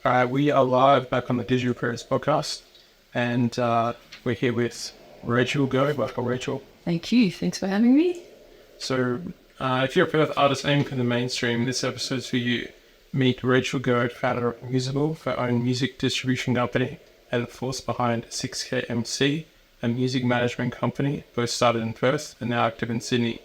We are live back on the Digital Creators podcast, and we're here with Rachel Goad. Welcome, Rachel. Thank you. Thanks for having me. So, if you're a Perth artist aiming for the mainstream, this episode's for you. Meet Rachel Goad, founder of Musible, her own music distribution company, and the force behind 6KMC, a music management company, both started in Perth and now active in Sydney.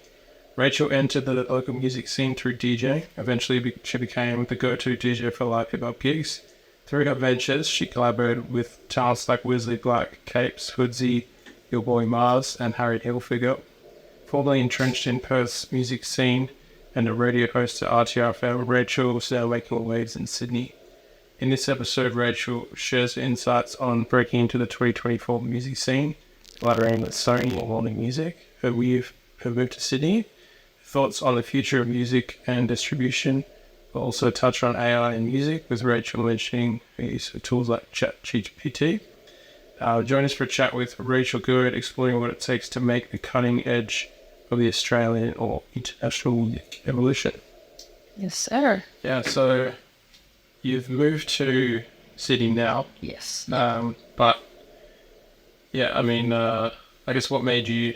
Rachel entered the local music scene through DJing. Eventually, she became the go-to DJ for live hip-hop gigs. Through her ventures, she collaborated with talents like Wesley Black, Kayps, Hoodzy, Your Boy Mars, and Harry Hilfiger. Formerly entrenched in Perth's music scene and a radio host at RTRfm, Rachel is now making waves in Sydney. In this episode, Rachel shares insights on breaking into the 2024 music scene, collaborating with Sony and Warner Music, her move to Sydney, thoughts on the future of music and distribution. We'll also touch on AI and music, with Rachel mentioning the use of tools like ChatGPT. Join us for a chat with Rachel Goad, exploring what it takes to make the cutting edge of the Australian or international music evolution. Yes, sir. Yeah, so you've moved to Sydney now. Yes. But, yeah, I mean, I guess what made you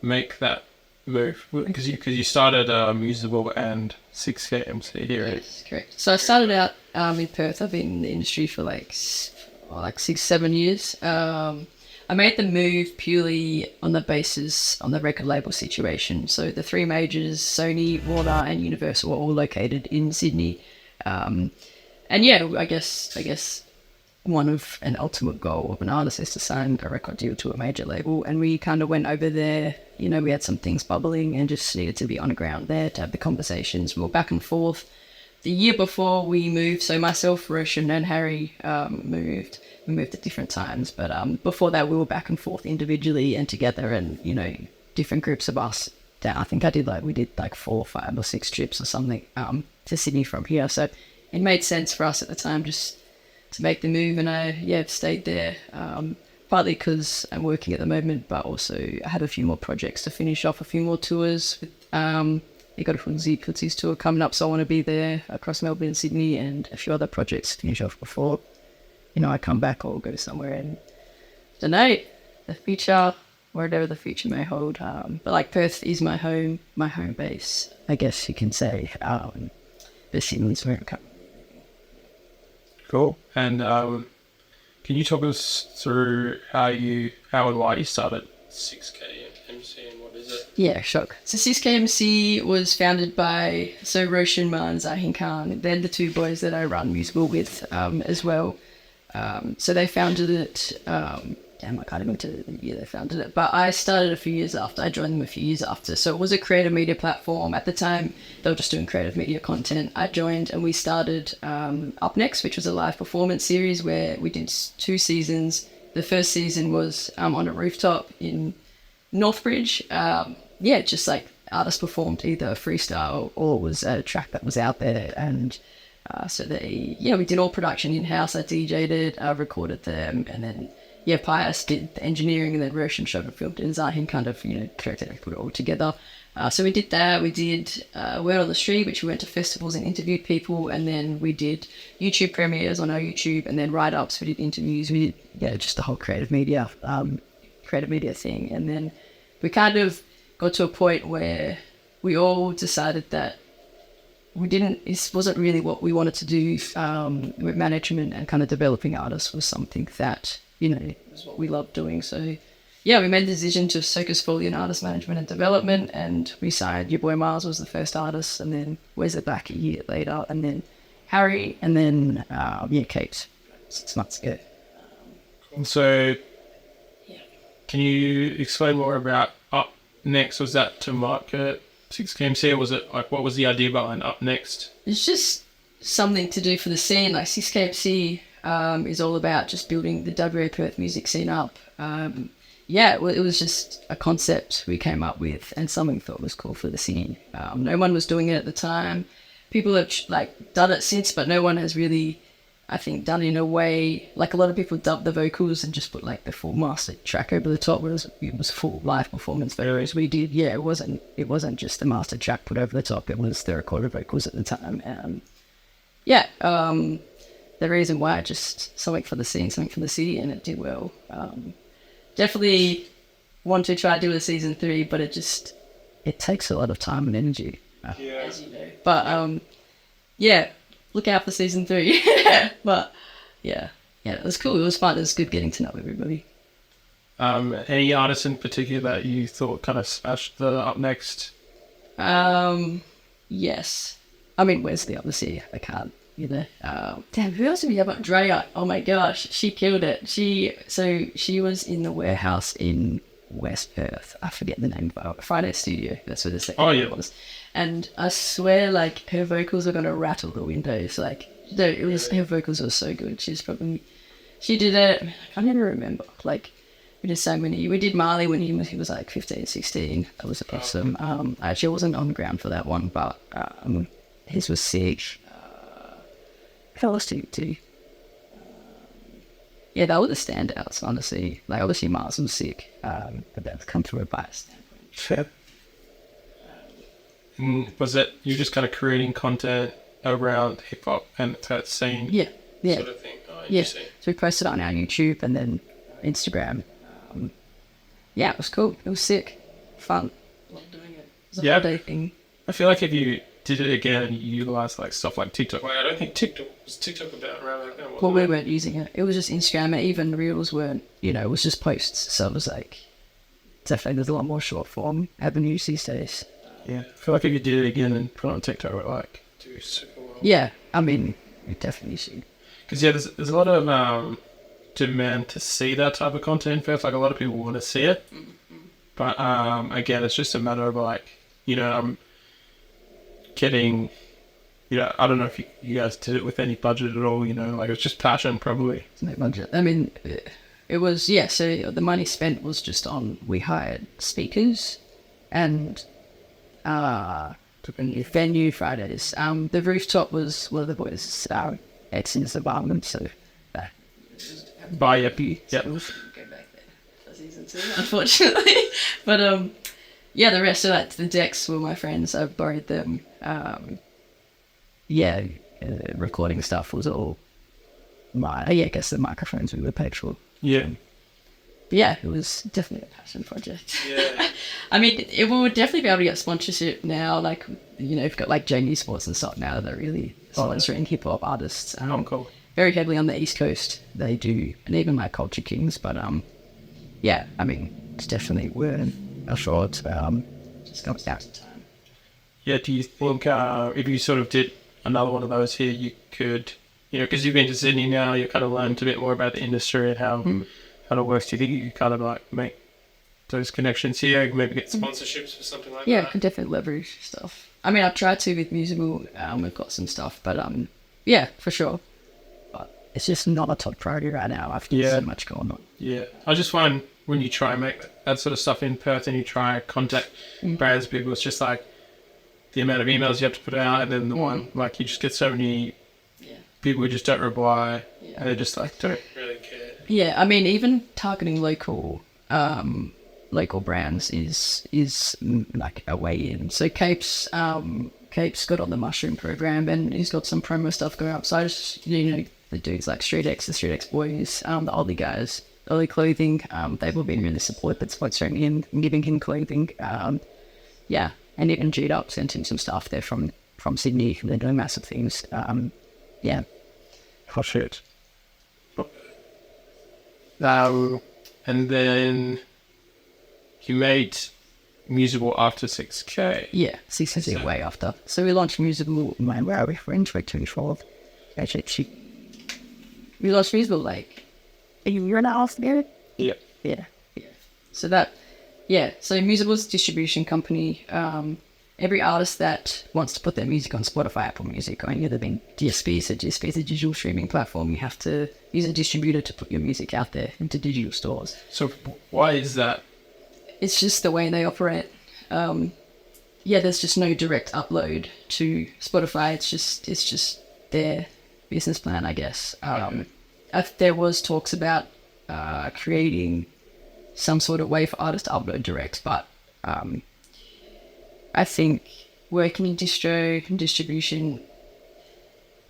make that move? Because you started Musible and 6KMC here. Yes, correct. So I started out in Perth. I've been in the industry for like 6-7 years. I made the move purely on the basis on the record label situation. So the three majors, Sony, Warner, and Universal, were all located in Sydney. And yeah, I guess one of an ultimate goal of an artist is to sign a record deal to a major label, and we kind of went over there. You know, we had some things bubbling and just needed to be on the ground there to have the conversations. We were back and forth. The year before we moved, so myself, Roshan, and Harry moved. We moved at different times, but before that we were back and forth individually and together, and you know, different groups of us. I think we did like 4 or 5 or 6 trips or something to Sydney from here. So it made sense for us at the time just to make the move, and I've stayed there. Partly because I'm working at the moment, but also I had a few more projects to finish off, a few more tours. You got a Hoodzy's tour coming up, so I want to be there across Melbourne and Sydney, and a few other projects to finish off before, you know, I come back or go somewhere. And don't know, the future, whatever the future may hold. But like Perth is my home base, I guess you can say. But Sydney's where I'm coming. Cool. And can you talk us through how and why you started 6KMC and what is it? Yeah, sure. So 6KMC was founded by Roshan and Zahin Khan. They're the two boys that I run Musible with as well. So they founded it. I can't even tell you the year they founded it, but I started a few years after. I joined them a few years after. So it was a creative media platform. At the time, they were just doing creative media content. I joined and we started Up Next, which was a live performance series where we did 2 seasons. The first season was on a rooftop in Northbridge. Just like artists performed either freestyle or it was a track that was out there. And we did all production in-house. I DJ'd it, I recorded them, and then Pius did the engineering, and then Roshan shot and filmed it, and Zahin kind of, directed and put it all together. So we did that. We did Word on the Street, which we went to festivals and interviewed people, and then we did YouTube premieres on our YouTube, and then write-ups. We did interviews. We did, just the whole creative media thing. And then we kind of got to a point where we all decided that it wasn't really what we wanted to do with management, and kind of developing artists was something that, was what we loved doing. So, we made the decision to focus fully on artist management and development, and we signed Your Boy Mars was the first artist, and then Wesley Black a year later, and then Harry, and then, Kayps 6 months ago. So, can you explain more about Up Next? Was that to market 6KMC, or was it like, what was the idea behind Up Next? It's just something to do for the scene. Like 6KMC is all about just building the WA Perth music scene up. It was just a concept we came up with and something we thought was cool for the scene. No one was doing it at the time. People have done it since, but no one has really, I think, done it in a way. Like a lot of people dubbed the vocals and just put like the full mastered track over the top, whereas it was full live performance. Whereas we did, it wasn't just the mastered track put over the top. It was the recorded vocals at the time. the reason why, just something for the scene, something for the city, and it did well. Definitely want to try to do a season 3, but it takes a lot of time and energy, as you know. But yeah, look out for season 3. But yeah, it was cool. It was fun. It was good getting to know everybody. Any artists in particular that you thought kind of smashed the Up Next? Yes. I mean, Wesley, obviously, I can't, damn, who else did we have? Drea. Oh my gosh, she killed it. She was in the warehouse in West Perth. I forget the name of it. Friday Studio. That's what the second was. And I swear, like, her vocals are going to rattle the windows. Like, her vocals were so good. She did it, I can't even remember. Like, we did so many. We did Marley when he was like 15, 16. That was awesome. I actually wasn't on the ground for that one, but his was sick. What else did he do? Yeah, that were the standouts, honestly. Like, obviously Mars was sick, but that's come through a bias standpoint. Fair. Was it you just kind of creating content around hip hop and that scene? Yeah. Sort of thing. Oh, yeah. So we posted on our YouTube and then Instagram. Yeah, it was cool. It was sick. Fun. Loved doing it. It was a holiday thing. I feel like if you did it again and you utilised like stuff like TikTok, I don't think TikTok about around like that. Well, we weren't using it. It was just Instagram, and even Reels weren't, it was just posts. So it was like, definitely there's a lot more short form avenues these days. Yeah. I feel like if you did it again and put it on TikTok, it would like do super well. Yeah, I mean, we definitely should. Because there's a lot of demand to see that type of content first. Like a lot of people want to see it, but again, it's just a matter of like, I'm getting, I don't know if you guys did it with any budget at all. Like it's just passion, probably. It's no budget. I mean, it was So the money spent was just on, we hired speakers and venue Fridays. The rooftop was one of the boys' ex-in's apartment, so Bye, Epi. Yep. Go back there for season 2, unfortunately. But the rest of that, the decks were my friends. I borrowed them. Recording stuff was all I guess the microphones we were paid for. Yeah. But yeah, it was definitely a passion project. Yeah. I mean, we would definitely be able to get sponsorship now. Like, you've got like JG Sports and stuff now that are really sponsoring hip hop artists. Cool. Very heavily on the East Coast, they do, and even like Culture Kings. But I mean, it's definitely worth a short. Just comes down to time. Yeah. Do you think if you sort of did another one of those here, you could, because you've been to Sydney now, you kind of learned a bit more about the industry and how kind of works. Do you think you could kind of like make those connections here, maybe get sponsorships or something like that? Yeah, I could definitely leverage stuff. I mean, I've tried to with Musible. We've got some stuff, but yeah, for sure. It's just not a top priority right now. I've got so much going on. Yeah. I just find when you try and make that sort of stuff in Perth and you try and contact brands, people, it's just like the amount of emails you have to put out, and then the one, like, you just get so many people who just don't reply, and they're just like, don't really care. Yeah, I mean, even targeting local brands is like a way in. So Kayps got on the mushroom program, and he's got some promo stuff going up. So I just, the dudes like the Street X boys, the Oldie guys, Oldie Clothing, they've all been really supportive at sponsoring him and giving him clothing. And even Jude Up sent him some stuff there from Sydney. They're doing massive things. Oh shit. And then you made Musible after 6K. Yeah, 6K way after. So we launched Musible, where are we? We're in 2012. Actually, we launched Musible like a year and a half ago. Yeah. So so Musible's a distribution company. Every artist that wants to put their music on Spotify, Apple Music, or any other thing, DSP, so DSP is a digital streaming platform. You have to use a distributor to put your music out there into digital stores. So why is that? It's just the way they operate. There's just no direct upload to Spotify. It's just their business plan, I guess. There was talks about creating some sort of way for artists to upload direct, but I think working in distribution,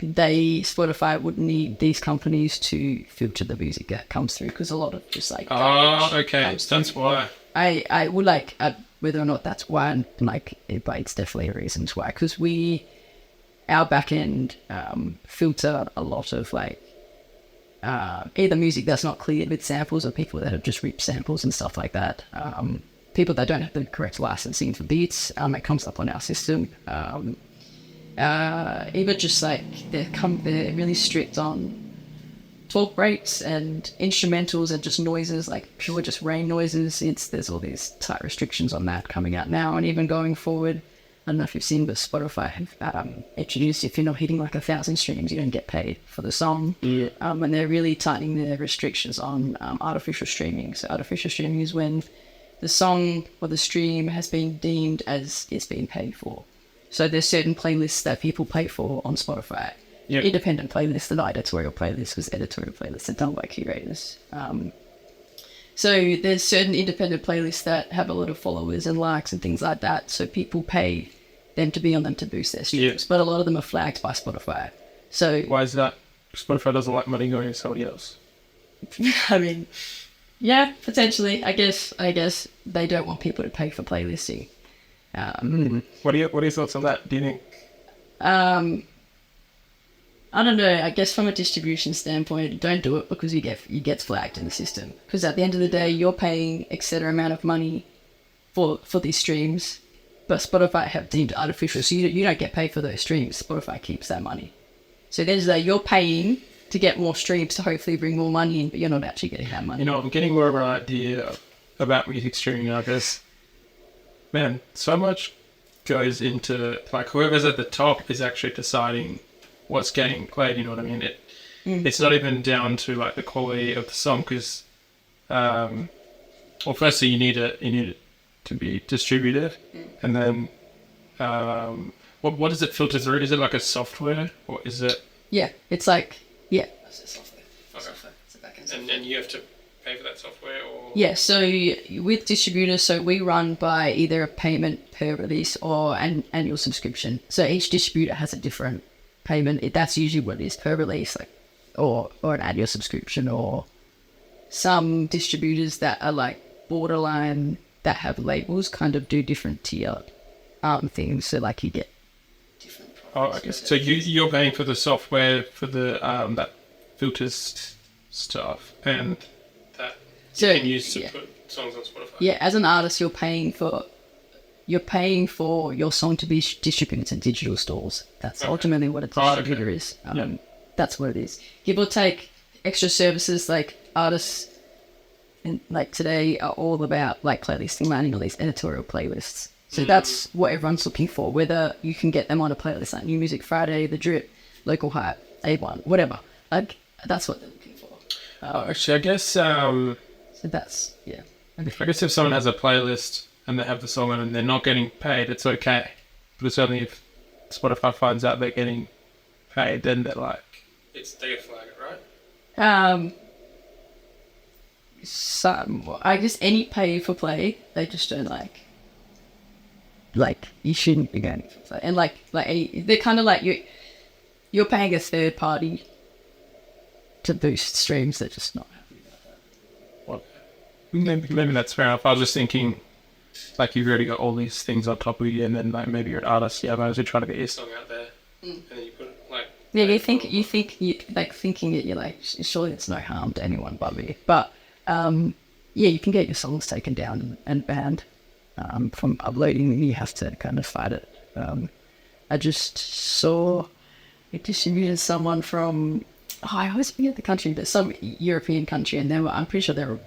Spotify would need these companies to filter the music that comes through, because a lot of just like okay, that's why. I would like whether or not that's why, but it's definitely a reason why, because our back end filter a lot of either music that's not cleared with samples, or people that have just ripped samples and stuff like that. People that don't have the correct licensing for beats, it comes up on our system. Even just they're really strict on talk rates and instrumentals and just noises, like pure just rain noises. There's all these tight restrictions on that coming out now, and even going forward. I don't know if you've seen, but Spotify have introduced, if you're not hitting 1,000 streams, you don't get paid for the song. Yeah. And they're really tightening their restrictions on artificial streaming. So artificial streaming is when the song or the stream has been deemed as it's being paid for. So there's certain playlists that people pay for on Spotify. Yep. Independent playlists, the editorial playlist was editorial playlists are done by curators. So there's certain independent playlists that have a lot of followers and likes and things like that. So people pay them to be on them to boost their streams. Yeah. But a lot of them are flagged by Spotify. So Why is that? Spotify doesn't like money going to somebody else. I mean, yeah, potentially. I guess they don't want people to pay for playlisting. What are your thoughts on that? Do you think? I don't know. I guess from a distribution standpoint, don't do it, because you get flagged in the system. Because at the end of the day, you're paying a certain amount of money for these streams, but Spotify have deemed artificial, so you don't get paid for those streams. Spotify keeps that money. So there's you're paying to get more streams to hopefully bring more money in, but you're not actually getting that money. I'm getting more of an idea about music streaming now, because, man, so much goes into, whoever's at the top is actually deciding what's getting played, you know what I mean? It's not even down to the quality of the song, because firstly you need it to be distributed, and then what does it filter through? Is it like a software, or is it? Yeah, it's it's a software. Okay. It's a backend software. And you have to pay for that software, or? Yeah, so with distributors, so we run by either a payment per release or an annual subscription. So each distributor has a different payment. That's usually what it is, per release, or an annual subscription, or some distributors that are borderline, that have labels, kind of do different tier things. So you get different products. Oh, okay. So you're paying for the software for the that filters stuff, and that you can use to put songs on Spotify. Yeah, as an artist, you're paying for your song to be distributed in digital stores. That's ultimately what a distributor is. That's what it is. Give or take, extra services like artists and today are all about playlisting, landing all these editorial playlists. So that's what everyone's looking for, whether you can get them on a playlist like New Music Friday, The Drip, Local Hype, A1, whatever. That's what they're looking for. Actually, I guess... so that's, yeah. I guess if someone has a playlist and they have the song on and they're not getting paid, it's okay. But it's only if Spotify finds out they're getting paid, then they're they get flag it, right? I guess any pay for play, they just don't you shouldn't be going for play. And they're kind of you're paying a third party to boost streams. They're just not happy about that. Well, maybe that's fair enough. I was just thinking, you've already got all these things on top of you, and then maybe you're an artist. Yeah, but I was just trying to get your song out there, and then you put thinking it, you're surely it's no harm to anyone but me. But you can get your songs taken down and banned from uploading, and you have to kind of fight it. I just saw it distributed someone from I always forget the country, but some European country, and I'm pretty sure they're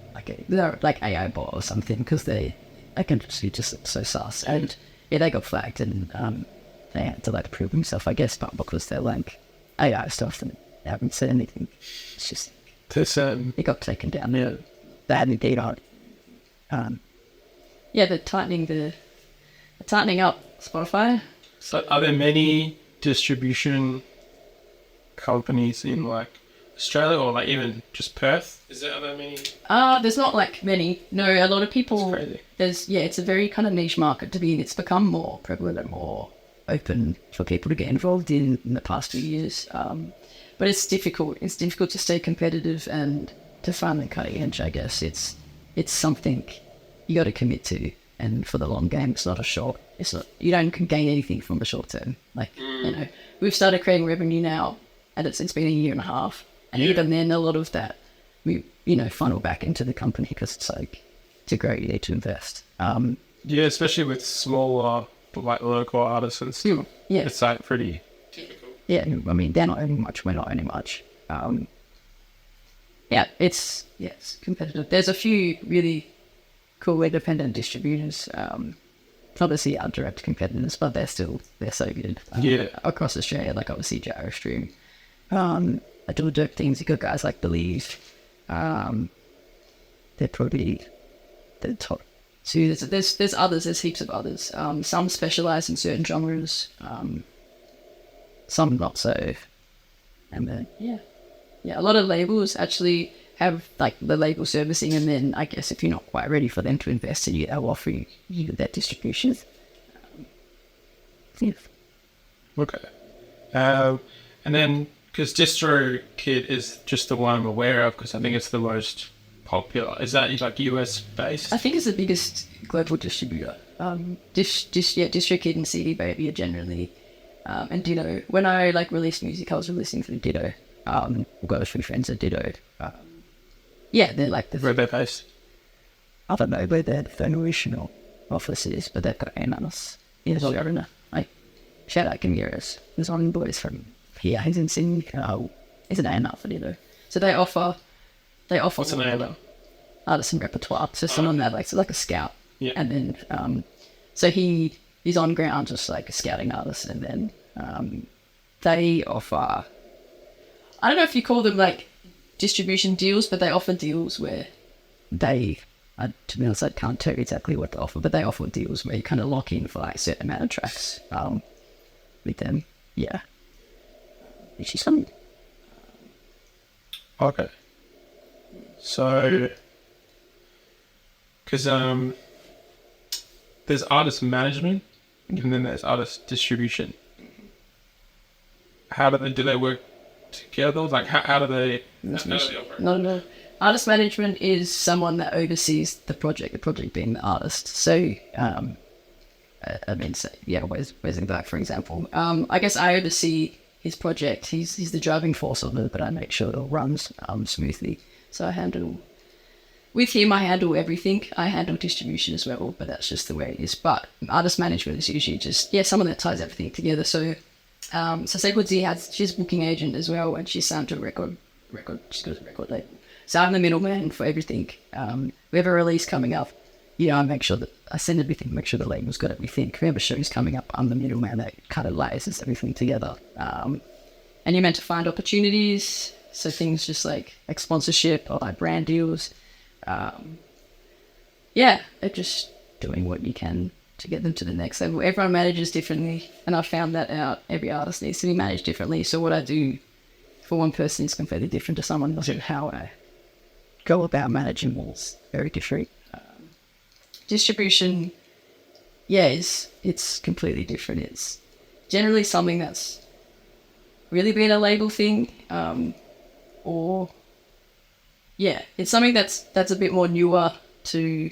like AI bot or something, because they can just look so sus, and they got flagged, and they had to prove themselves, I guess, but because they're AI stuff and they haven't said anything. It's just it got taken down. Yeah. They hadn't data on it. They're tightening up Spotify. So are there many distribution companies in Australia, or even just Perth? Are there many? There's not many. No, a lot of people. That's crazy. It's a very kind of niche market to be in. It's become more prevalent and more open for people to get involved in the past few years. But it's difficult. It's difficult to stay competitive and to find the cutting edge, I guess. It's something you got to commit to. And for the long game, it's not a short. It's not. You don't gain anything from the short term. Like, we've started creating revenue now, and it's been a year and a half. And even then, a lot of that, we funnel back into the company because it's like, to grow, you need to invest. Yeah, especially with smaller, like local artists and stuff. Yeah. It's like pretty difficult. Yeah, I mean, they're not earning much, we're not earning much. It's competitive. There's a few really cool independent distributors. Obviously our direct competitors, but they're so good. Across Australia, like obviously Gyrostream. I do dope things. You got guys like Believe. They're probably the top. So there's others. There's heaps of others. Some specialize in certain genres. Some not so. And then a lot of labels actually have like the label servicing, and then I guess if you're not quite ready for them to invest in you, they'll offer you that distribution. Okay. And then, because DistroKid is just the one I'm aware of, because I think it's the most popular. Is that like US based? I think it's the biggest global distributor. DistroKid and CD Baby are generally, and Ditto. When I like released music, I was releasing through Ditto. We've got a few friends at Ditto. They're like the... Where they're based? I don't know where their original office is, but they've got an us. Yes, I don't know. Shout out Kamiras. There's one boys from here. He's in Sydney. He's an A&R for Ditto. So they offer... What's an A&R? Artist and repertoire. So someone that like a scout. Yeah. And then, so he's on ground just like a scouting artist, and then they offer... I don't know if you call them like distribution deals, but they offer deals where they, to be honest, I can't tell you exactly what they offer, but they offer deals where you kind of lock in for like a certain amount of tracks with them. Yeah. Which is something. Okay. So, because there's artist management, and then there's artist distribution. How do they work together? Like, how do they... No. Artist management is someone that oversees the project being the artist. So, Wesley Black, for example. I guess I oversee his project. He's the driving force of it, but I make sure it all runs smoothly. So I handle everything. I handle distribution as well, but that's just the way it is. But artist management is usually just, someone that ties everything together. So, say Hoodzy she's a booking agent as well, and she's signed to a record. She's got a record label. So I'm the middleman for everything. We have a release coming up. I make sure that I send everything, make sure the label's got everything. We have a show's coming up. I'm the middleman that kind of layers everything together. And you're meant to find opportunities. So things just like sponsorship or like brand deals. They're just doing what you can to get them to the next level. Everyone manages differently, and I found that out. Every artist needs to be managed differently. So what I do for one person is completely different to someone else, and how I go about managing is very different. Distribution, it's completely different. It's generally something that's really been a label thing, it's something that's a bit more newer to,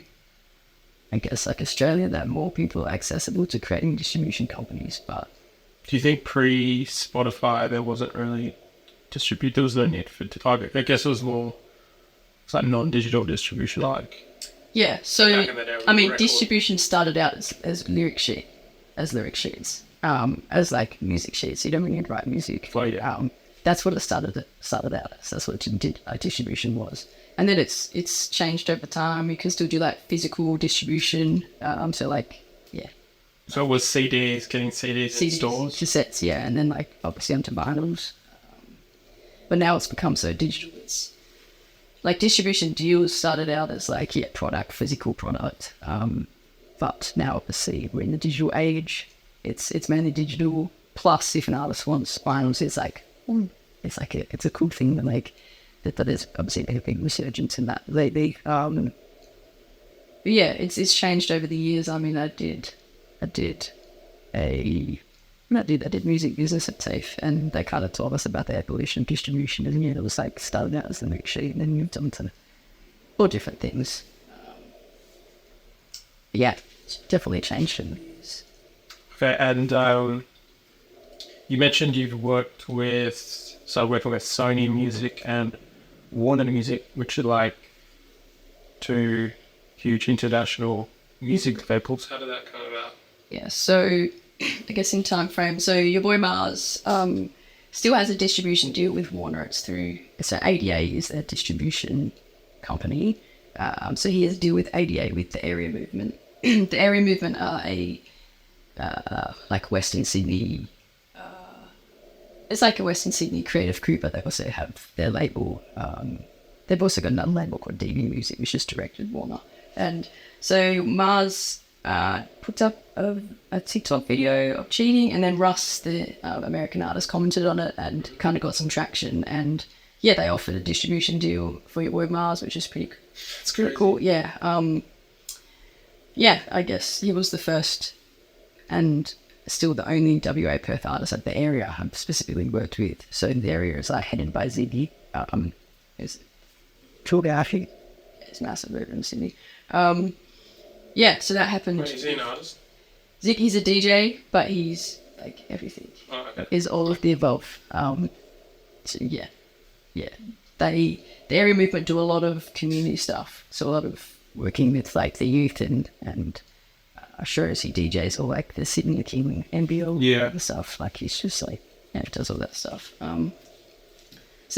I guess, like Australia, that more people are accessible to creating distribution companies. But do you think pre-Spotify there wasn't really there was no need for target? I guess it's like non-digital distribution, like. Yeah, so I mean, distribution started out as lyric sheets, as like music sheets. You don't really need to write music. That's what it started out as. That's what distribution was, and then it's changed over time. You can still do like physical distribution. So it was CDs, getting CDs in stores, cassettes, and then like obviously onto vinyls. But now it's become so digital. It's like distribution deals started out as like physical product. But now obviously we're in the digital age. It's mainly digital. Plus, if an artist wants vinyls, it's a cool thing. Like that is obviously a big resurgence in that lately. It's changed over the years. I mean, I did a when I did music business at TAFE, and they kind of told us about the evolution of distribution, and it was like started out as the mix sheet and then moved on to all different things. Yeah, it's definitely changed in the years. Okay, and you mentioned you've worked with Sony Music and Warner Music, which are like two huge international music labels. How did that come about? Yeah, so I guess in time frame, so your boy Mars still has a distribution deal with Warner. So ADA is their distribution company. So he has a deal with ADA with the Area Movement. The Area Movement are a like Western Sydney. It's like a Western Sydney creative crew, but they also have their label. They've also got another label called DB Music, which is directed Warner. And so Mars puts up a TikTok video of cheating, and then Russ, the American artist, commented on it and kind of got some traction. And yeah, they offered a distribution deal for your boy Mars, which is pretty cool. Yeah. Yeah, I guess he was the first and still the only WA Perth artist at the area I've specifically worked with. So the area is headed by Ziggy. It's Chilgashi. It's massive over in Sydney. Yeah, so that happened. Wait, is he an artist? Ziggy's a DJ, but he's like everything. Oh, okay. Is all of the above. So yeah. The Area Movement do a lot of community stuff. So a lot of working with like the youth and shows he DJs all like the Sydney King NBL and stuff. Like he's just like does all that stuff. So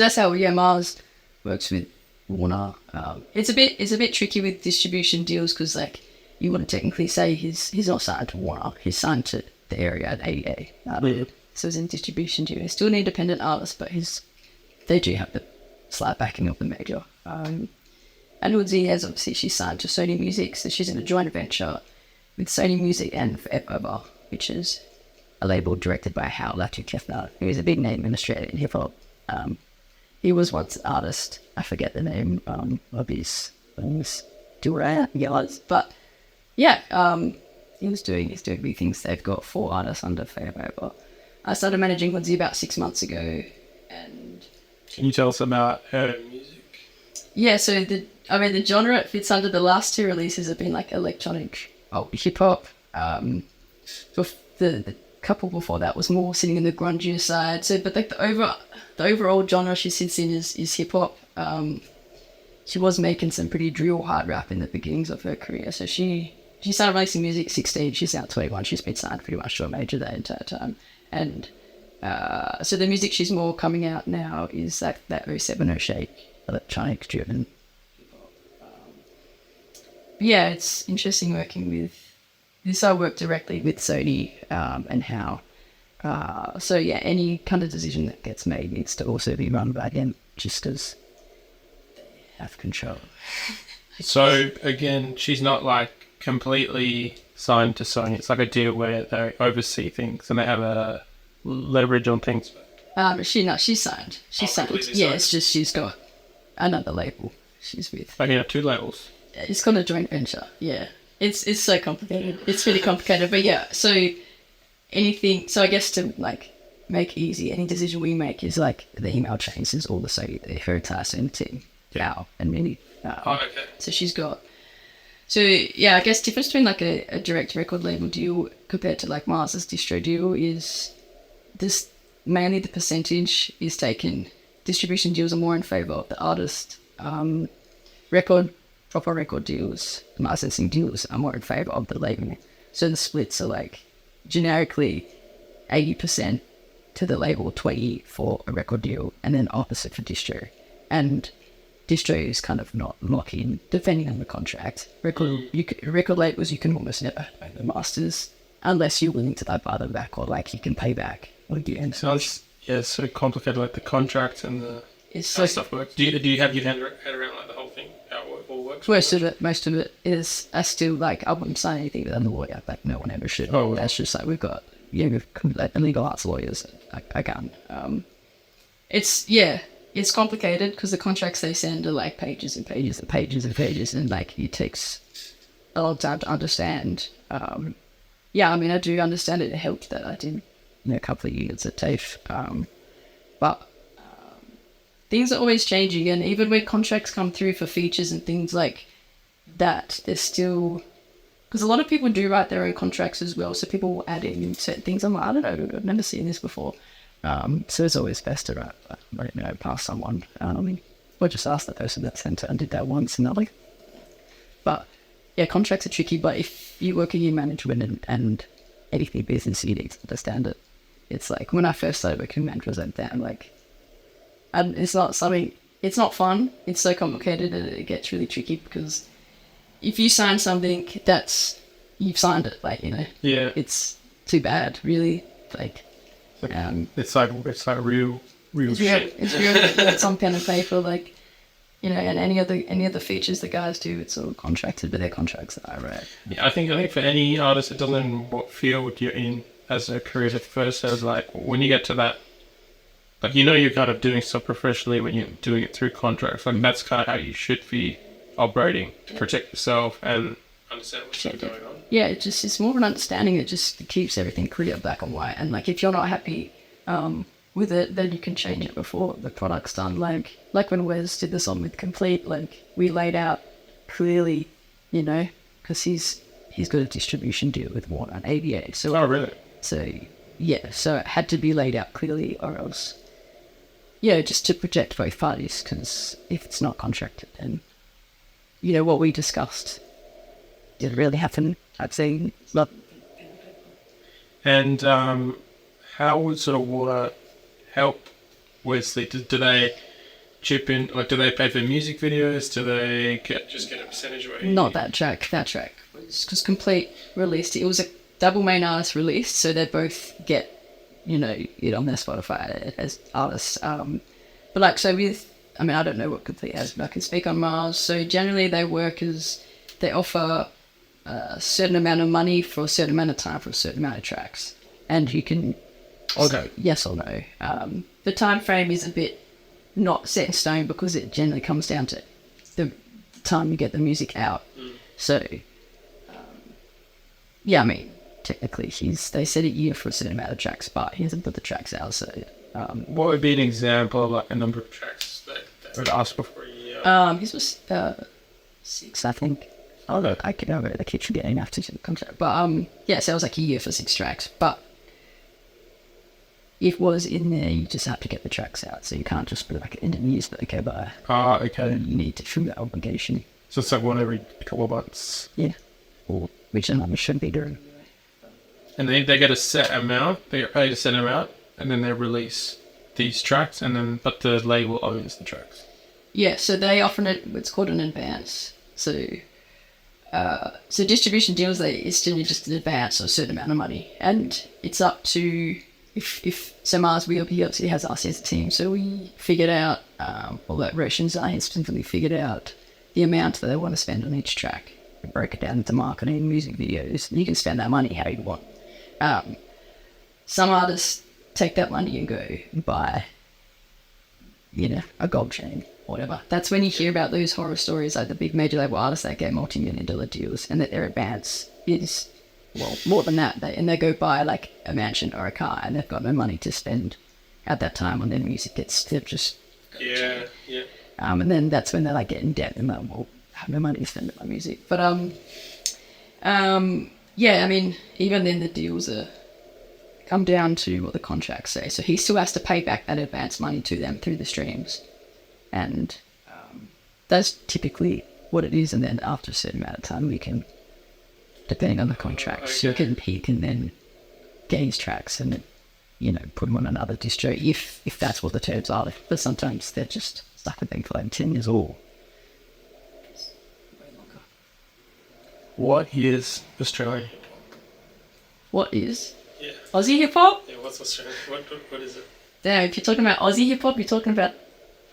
that's how Mars works with Warner. It's a bit tricky with distribution deals because like you want to technically say he's not signed to Warner, he's signed to the area at ADA. So he's in distribution deal. He's still an independent artist, but they do have the slight backing of the major. And Hoodzy has obviously she's signed to Sony Music, so she's in a joint venture with Sony Music and Fndr, which is a label directed by Hal Latu-Kefner, who is a big name in Australian hip hop. He was once an artist. I forget the name of his Durant, but yeah, he's doing big things. They've got 4 artists under Fndr. I started managing Hoodzy about 6 months ago, and can you tell us about her music? Yeah, so the genre it fits under. The last 2 releases have been like electronic hip hop. So the couple before that was more sitting in the grungier side. So, but like the overall genre she sits in is hip hop. She was making some pretty drill hard rap in the beginnings of her career. So she started releasing music at 16. She's now 21. She's been signed pretty much to a major that entire time. And so the music she's more coming out now is that 070 Shake electronic driven. Yeah, it's interesting working with this. I work directly with Sony and how. So yeah, any kind of decision that gets made needs to also be run by them, just as they have control. So again, she's not like completely signed to Sony. It's like a deal where they oversee things and they have a leverage on things. She's signed. She's signed. Yeah, it's just she's got another label she's with. Oh, yeah, 2 labels. It's got a joint venture. Yeah, it's so complicated. It's really complicated. But yeah, so I guess to like make it easy, any decision we make is like the email chains is all the same. Her entire Sony team, Al and Minnie. Okay. So she's got. So yeah, I guess difference between like a direct record label deal compared to like Mars's distro deal is this mainly the percentage is taken. Distribution deals are more in favour of the artist. Proper record deals, licensing deals are more in favour of the label. So the splits are like generically 80% to the label, 20% for a record deal, and then opposite for distro. And distro is kind of not lock-in, depending on the contract. Record labels, you can almost never pay the masters unless you're willing to buy them back, or like you can pay back. So it's so complicated, like the contract and the how stuff works. Do you have your head around like the whole thing, how it all works? Most of it is I still like I wouldn't sign anything without the lawyer. Like no one ever should. Oh, well. That's just like we've got like, legal arts lawyers. I can't. It's complicated because the contracts they send are like pages and pages and pages and pages, and like it takes a long time to understand. I do understand it. It helped that I did a couple of years at TAFE. But things are always changing, and even when contracts come through for features and things like that, there's still, because a lot of people do write their own contracts as well, so people will add in certain things. I'm like, I don't know, I've never seen this before. So it's always best to write past someone, or just ask the person that sent it and did that once and nothing. But yeah, contracts are tricky, but if you work in management and anything business, you need to understand it. It's like when I first started working in management, I'm like, and it's not fun. It's so complicated and it gets really tricky, because if you sign something, you've signed it, Yeah. it's too bad, really. It's like real shit. It's real. It's on pen and paper, and any other features the guys do, it's all contracted, but they're contracts that I read. Yeah, I think for any artist, it doesn't matter what field you're in as a creative person, it's like when you get to that, you're kind of doing stuff professionally when you're doing it through contracts. That's kind of how you should be operating to protect yourself and understand what's going on. Yeah, it's more of an understanding that just keeps everything clear, black and white. And if you're not happy with it, then you can change it before the product's done. Like when Wes did the song with Complete, we laid out clearly, because he's got a distribution deal with Warner and ABA. So oh, really? So yeah, so it had to be laid out clearly, or else, just to protect both parties. Because if it's not contracted, then what we discussed didn't really happen, I'd say. But and how would sort of Warner help Wesley? Do they chip in? Do they pay for music videos? Do they just get a percentage? Not that track. That track was because Complete released it. It was a double main artist release, so they both get it on their Spotify as artists. But so with, I don't know what Complete has, but I can speak on Mars. So generally they work as they offer a certain amount of money for a certain amount of time for a certain amount of tracks, and you can say yes or no. The time frame is a bit not set in stone, because it generally comes down to the time you get the music out. So technically they set a year for a certain amount of tracks, but he hasn't put the tracks out. So what would be an example of a number of tracks that would ask for a year? His was 6, I think. I could know the kid should get enough to the contract, but so it was a year for 6 tracks. But if it was in there, you just have to get the tracks out, so you can't just put it in the news. Okay, but okay, you need to fill that obligation. So it's one every couple of months. Yeah, or which I should be doing. And they get a set amount. They get paid a set amount, and then they release these tracks, but the label owns the tracks. Yeah, so they often it's called an advance. So distribution deals, it's generally just an advance or a certain amount of money, and it's up to if Mars, he obviously has us as a team, so we figured out, Roshan's I specifically figured out the amount that they want to spend on each track. We broke it down into marketing, music videos, and you can spend that money how you want. Some artists take that money and go and buy, a gold chain, whatever. That's when you hear about those horror stories, like the big major label artists that get multi-million-dollar deals, and that their advance is, more than that. They go buy a mansion or a car, and they've got no money to spend at that time on their music. They've just yeah. And then that's when they get in debt and I have no money to spend on my music. But even then the deals come down to what the contracts say. So he still has to pay back that advance money to them through the streams, and that's typically what it is. And then after a certain amount of time, we can, depending on the contracts, he can then get his tracks and put them on another distro if that's what the terms are. But sometimes they're just stuck with them for 10 years or. What is Australian? What is? Yeah. Aussie hip hop? Yeah, what's Australian? What is it? Damn, if you're talking about Aussie hip hop, you're talking about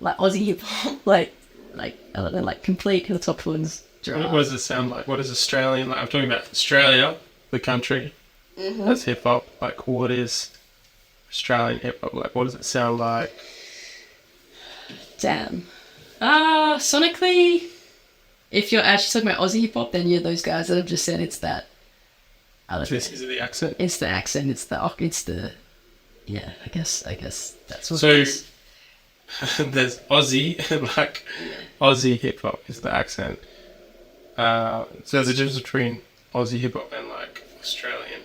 Aussie hip hop, I don't know, Complete, Hilltop Hoods. What does it sound like? What is Australian? I'm talking about Australia, the country. Mm-hmm. That's hip hop. What is Australian hip hop? What does it sound like? Damn. Sonically, if you're actually talking about Aussie hip hop, then those guys that have just said it's that. Is it the accent? It's the accent. It's the yeah, I guess that's what So it is. there's Aussie, like Aussie hip hop is the accent. So the difference between Aussie hip hop and like Australian.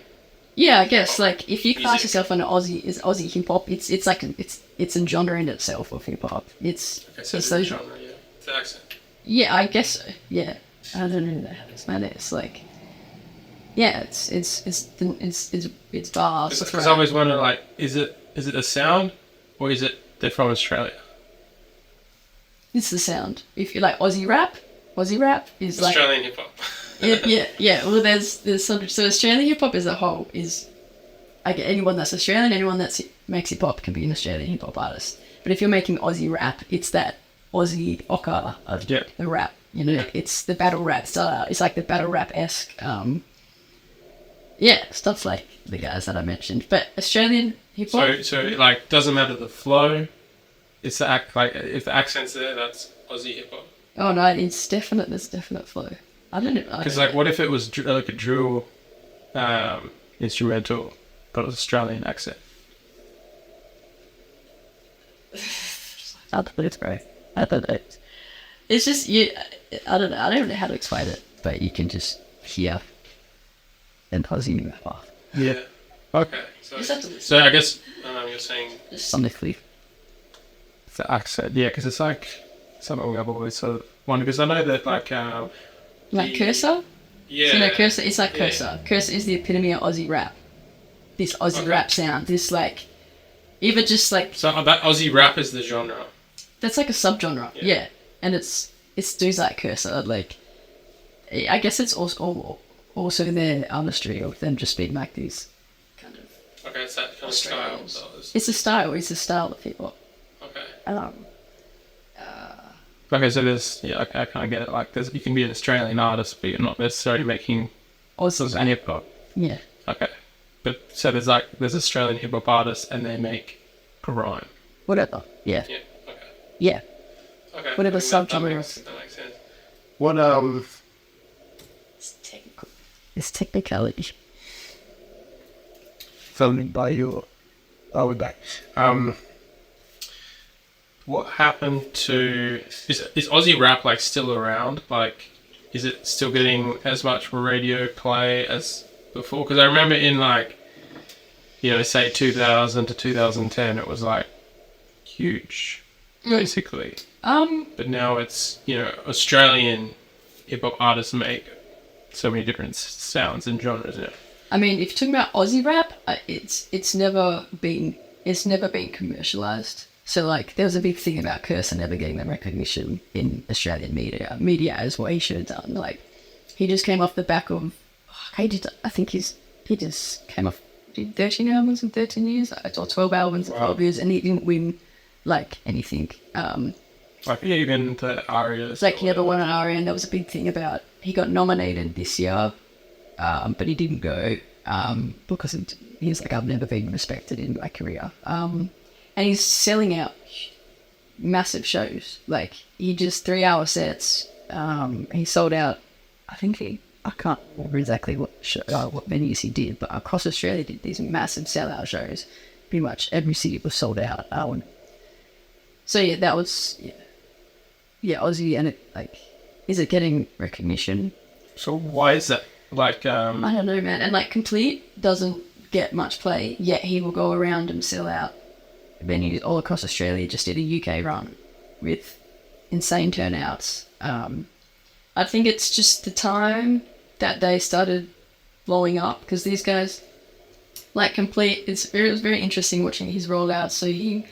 Yeah, I guess like if you class Music. yourself an Aussie hip hop, it's like it's a genre in itself of hip hop. It's Okay, so it's the those genre, yeah, the accent. yeah, I guess so. Yeah, I don't know how to explain it. It's like yeah, it's bars. Because I always wonder, like, is it a sound or is it they're from Australia? It's the sound. If you like Aussie rap is like Australian hip hop. yeah. Well, there's some, so Australian hip hop as a whole is, I get anyone that's Australian, anyone that makes hip hop can be an Australian hip hop artist. But if you're making Aussie rap, it's that Aussie ochre of Yeah. the rap. You know, it's the battle rap style. It's like the battle rap esque. Yeah, stuff like the guys that I mentioned. But Australian hip hop. So it, like, doesn't matter the flow. It's the act, like, if the accent's there, that's Aussie hip hop. Oh no, it's definite. There's definite flow. I don't know. Because, like, what if it was like a drill instrumental, but an Australian accent? I don't know, bro. I don't know. It's just you. I don't know. I don't even know how to explain it, but you can just hear an Aussie rap off. Yeah. Okay. Just have to listen. So I guess you're saying Just sonically. the accent, yeah, because it's like something I've always sort of wondered. Because I know that, like, Like Cursor? yeah, So no, Cursor, it's like yeah. Cursor. Cursor is the epitome of Aussie rap. This Aussie Okay. rap sound. This like, even just like, So that Aussie rap is the genre. that's like a subgenre. Yeah. Yeah. And it's dudes like Cursor. Like, I guess it's also their artistry of them just being like these kind of, Okay, it's that kind of style. Australians. So it's- it's a style of hip hop. okay. Um, Okay, so there's, yeah, I kind of get it. Like, you can be an Australian artist, but you're not necessarily making Aussie. any hip hop. Yeah. Okay, but so there's Australian hip hop artists, and they make grime. Whatever. Yeah. Yeah. Okay. Yeah. Okay. Whatever I think that subgenre. makes sense. What It's technical. It's technicality. filming by you? Are we back? What happened to is Aussie rap like still around? Like, is it still getting as much radio play as before? Because I remember in, like, say 2000 to 2010, it was like huge, basically. But now it's Australian hip hop artists make so many different sounds and genres. Yeah. I mean, if you're talking about Aussie rap, it's never been commercialized. So like, there was a big thing about Cursor never getting the recognition in Australian media. Media is what he should have done. Like, he just came off the back of, he just came off, did 13 albums in 13 years, or 12 albums in 12 years, and he didn't win like anything. Like, even the Arias. It's like he never won an ARIA, and that was a big thing about, he got nominated this year, but he didn't go, because he was like, I've never been respected in my career. And he's selling out massive shows. Like, he just 3-hour sets. He sold out, I can't remember exactly what venues he did, but across Australia did these massive sellout shows. Pretty much every city was sold out. So yeah, that was, yeah, Aussie, and it, like, is it getting recognition? So why is that? Like, I don't know, man. And like, Complete doesn't get much play, yet he will go around and sell out venues all across Australia. Just did a UK run with insane turnouts. I think it's just the time that they started blowing up, because these guys, like Complete, it was very interesting watching his rollout. So he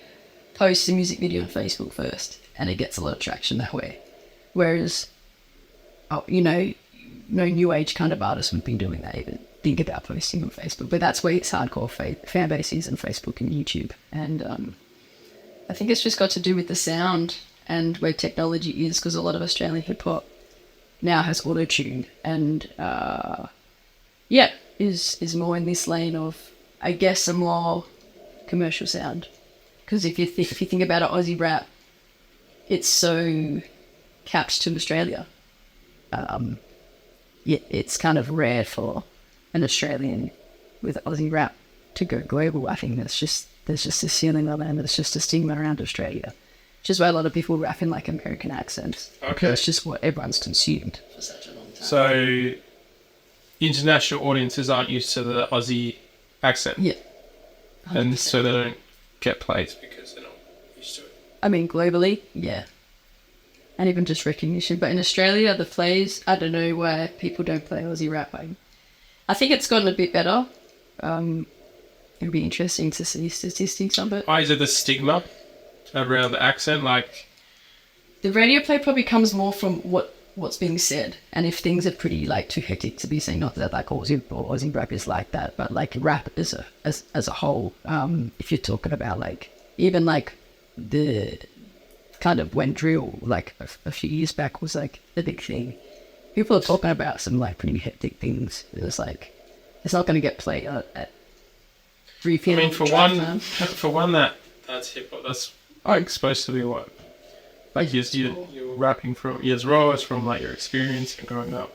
posts a music video on Facebook first, and it gets a lot of traction that way. Whereas, no new age kind of artist would be doing that, even think about posting on Facebook. But that's where its hardcore fan base is, on Facebook and YouTube. And I think it's just got to do with the sound and where technology is, because a lot of Australian hip hop now has auto-tune, and is more in this lane of, I guess, a more commercial sound. Because if you think about it, Aussie rap, it's so capped to Australia. It's kind of rare for an Australian with Aussie rap to go global. I think that's just there's just this feeling of it, and there's just a stigma around Australia, which is why a lot of people rap in like American accents. Okay. It's just what everyone's consumed for such a long time. So international audiences aren't used to the Aussie accent. Yeah. 100%. And so they don't get plays because they're not used to it. I mean, globally, yeah. And even just recognition. But in Australia, the plays, I don't know why people don't play Aussie rap. I think it's gotten a bit better. It'd be interesting to see statistics of it. Why is it the stigma around the accent? Like, the radio play probably comes more from what's being said. And if things are pretty, like, too hectic to be seen, not that, like, Aussie rap is like that, but, like, rap as a whole, if you're talking about, like, even, like, the kind of when drill, like, a few years back was, like, the big thing. People are talking about some, like, pretty hectic things. It was, like, it's not going to get played at 3 p.m. I mean, for one that's hip hop. That's like supposed to be what, like you're rapping from years raw. It's from like your experience and growing up.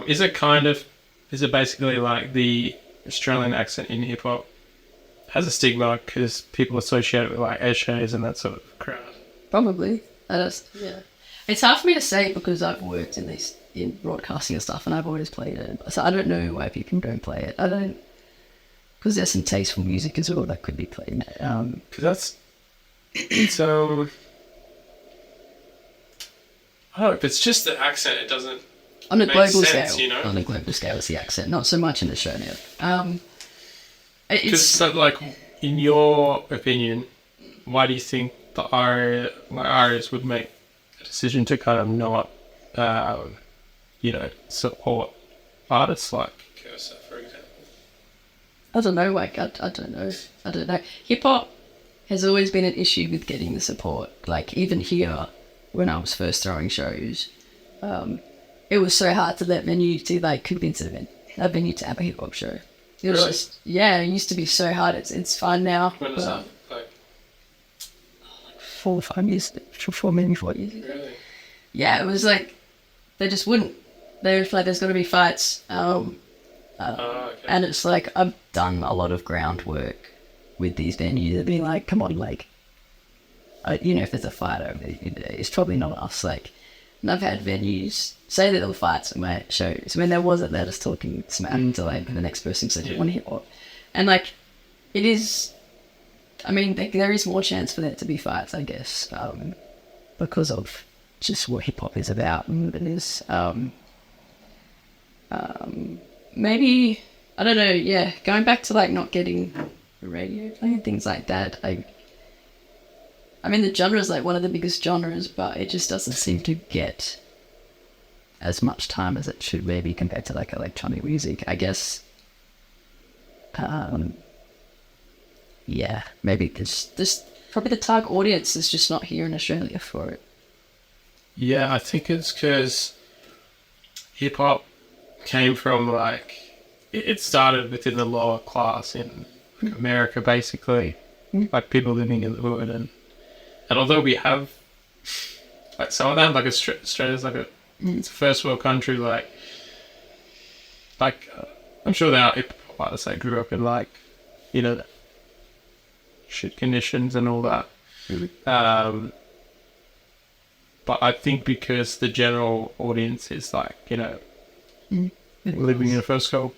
Is it basically like the Australian accent in hip hop has a stigma because people associate it with like essays and that sort of crowd? Probably. Yeah. It's hard for me to say because I've worked in broadcasting and stuff, and I've always played it. So I don't know why people don't play it. I don't, because there's some tasteful music as well that could be played. Because that's so. I don't know, if it's just the accent, it doesn't. On a make global sense, scale, you know? on a global scale, it's the accent, not so much in Australia. It's like, in your opinion, why do you think the Irish would make a decision to kind of not, support artists like Cursor, for example? I don't know. Like I don't know. Hip hop has always been an issue with getting the support. Like even here, when I was first throwing shows, it was so hard to let venue to like convince a venue to have a hip hop show. It was just it used to be so hard. It's fine now. When was that? Like 4 or 5 years, maybe 4 years ago. really? Yeah, it was like they just wouldn't. They were like, "There's got to be fights." Okay. And it's like I've done a lot of groundwork with these venues. They've been like, "Come on, like, if there's a fight over there, it's probably not us." Like, and I've had venues say that there were fights at my shows when there wasn't. They're just talking smack to like the next person said, "You want to hit what?" And like, it is. I mean, there is more chance for there to be fights, I guess, because of just what hip hop is about. And it is. Maybe, I don't know, yeah, going back to like not getting the radio play and things like that. I mean, the genre is like one of the biggest genres, but it just doesn't seem to get as much time as it should maybe compared to like electronic music, I guess. Yeah, maybe this probably the target audience is just not here in Australia for it. Yeah, I think it's because hip hop came from like it started within the lower class in America, basically, like people living in the hood, and although we have like some of them, like Australia's like it's a first world country, like I'm sure there are hip hop artists that grew up in like shit conditions and all that. But I think because the general audience is like, living in a first world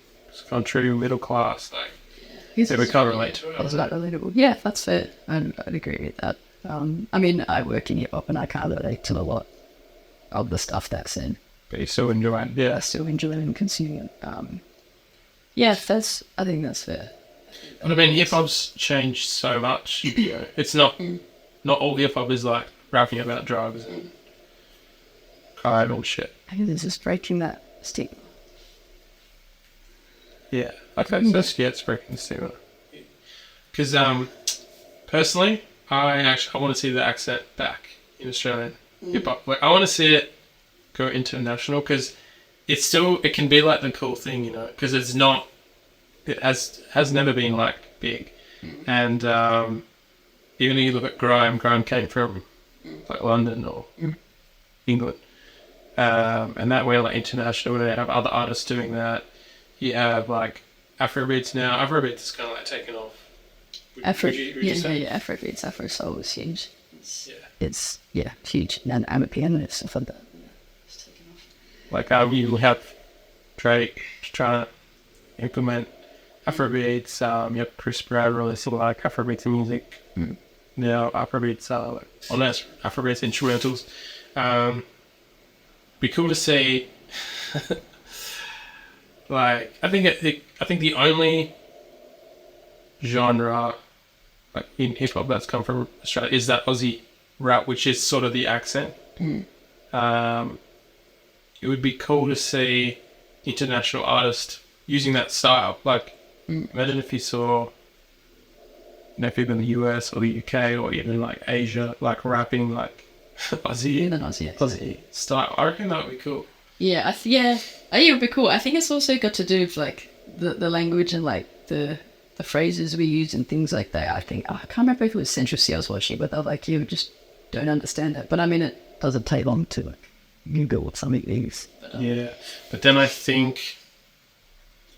country, middle class, like, so we can't relate to it. It's not relatable. Yeah, that's fair. I'd agree with that. I mean, I work in hip hop and I can't relate to a lot of the stuff that's in. But you still enjoy it, yeah. I still enjoy it and consuming it. Yeah, I think that's fair. But I mean, hip hop's changed so much. It's not all hip hop is like rapping about drugs and crime and shit. I think it's just breaking that stigma. Yeah, okay, so it's breaking the stigma. Because personally, I want to see the accent back in Australian hip hop. Like, I want to see it go international because it can be like the cool thing, because it's not. It has never been like big, and even if you look at grime came from like London or England, and that way like international, they have other artists doing that. You have like Afrobeats now. Afrobeats is kind of like taken off Afro, would you say? Afrobeats, Afro soul is huge. Yeah. It's huge. And I'm a pianist, stuff like that. It's taken off. Like you have Drake trying to implement Afrobeats. You have Chris Brown releasing like Afrobeats music. Now Afrobeats unless Afrobeats instrumentals. Be cool to see. Like I think the only genre like in hip hop that's come from Australia is that Aussie rap, which is sort of the accent. It would be cool to see international artists using that style. Like, imagine if you saw, if you've been in the US or the UK or even like Asia, like rapping like Aussie, Aussie style. I reckon that would be cool. Yeah, I think it would be cool. I think it's also got to do with like the language and like the phrases we use and things like that. I think I can't remember if it was Central C I was watching, but they're like, you just don't understand it. But I mean, it doesn't take long to like Google what something is. Yeah, but then I think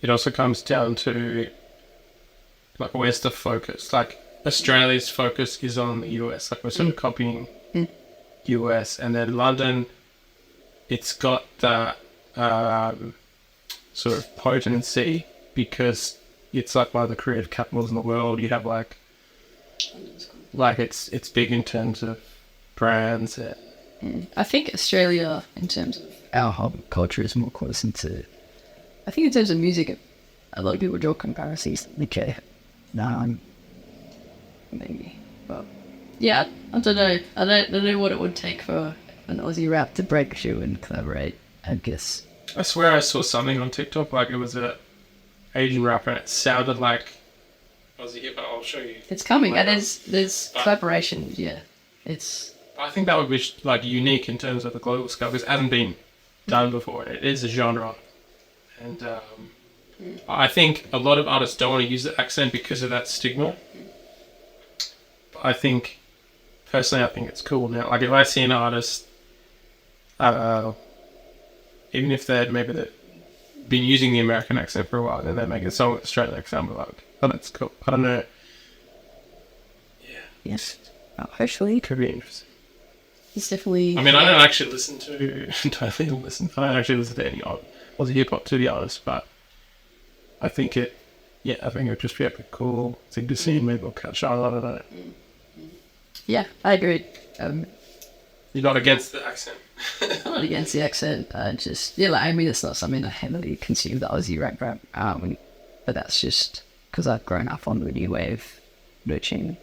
it also comes down to like where's the focus? Like Australia's focus is on the US. Like we're sort of copying US, and then London, it's got that sort of potency because it's like one of the creative capitals in the world. You have like it's big in terms of brands. I think Australia, in terms of our hub culture, is more close into. I think in terms of music, a lot of people draw comparisons. Okay, no, maybe, but yeah, I don't know. I don't know what it would take for an Aussie rap to break through and collaborate. I guess. I swear I saw something on TikTok like it was a Asian rapper and it sounded like Aussie hip hop. I'll show you. It's coming, and there's collaboration. Yeah, it's. I think that would be like unique in terms of the global scale because it hasn't been done before. It is a genre, and I think a lot of artists don't want to use the accent because of that stigma. But I think, personally, I think it's cool now. Like if I see an artist, even if they'd been using the American accent for a while, then they make a song with Australian accent, I'm like, oh, that's cool. I don't know. Yeah. Yes. Hopefully. Could be interesting. It's definitely. I mean, I don't actually listen to. I don't actually listen to any Aussie hip hop, to be honest. But I think it would just be a cool thing to see. Maybe we'll catch on. I don't know. Yeah, I agree. You're not against the accent. I'm not against the accent. I mean, it's not something I heavily consume, the Aussie rap. But that's just because I've grown up on the new wave djing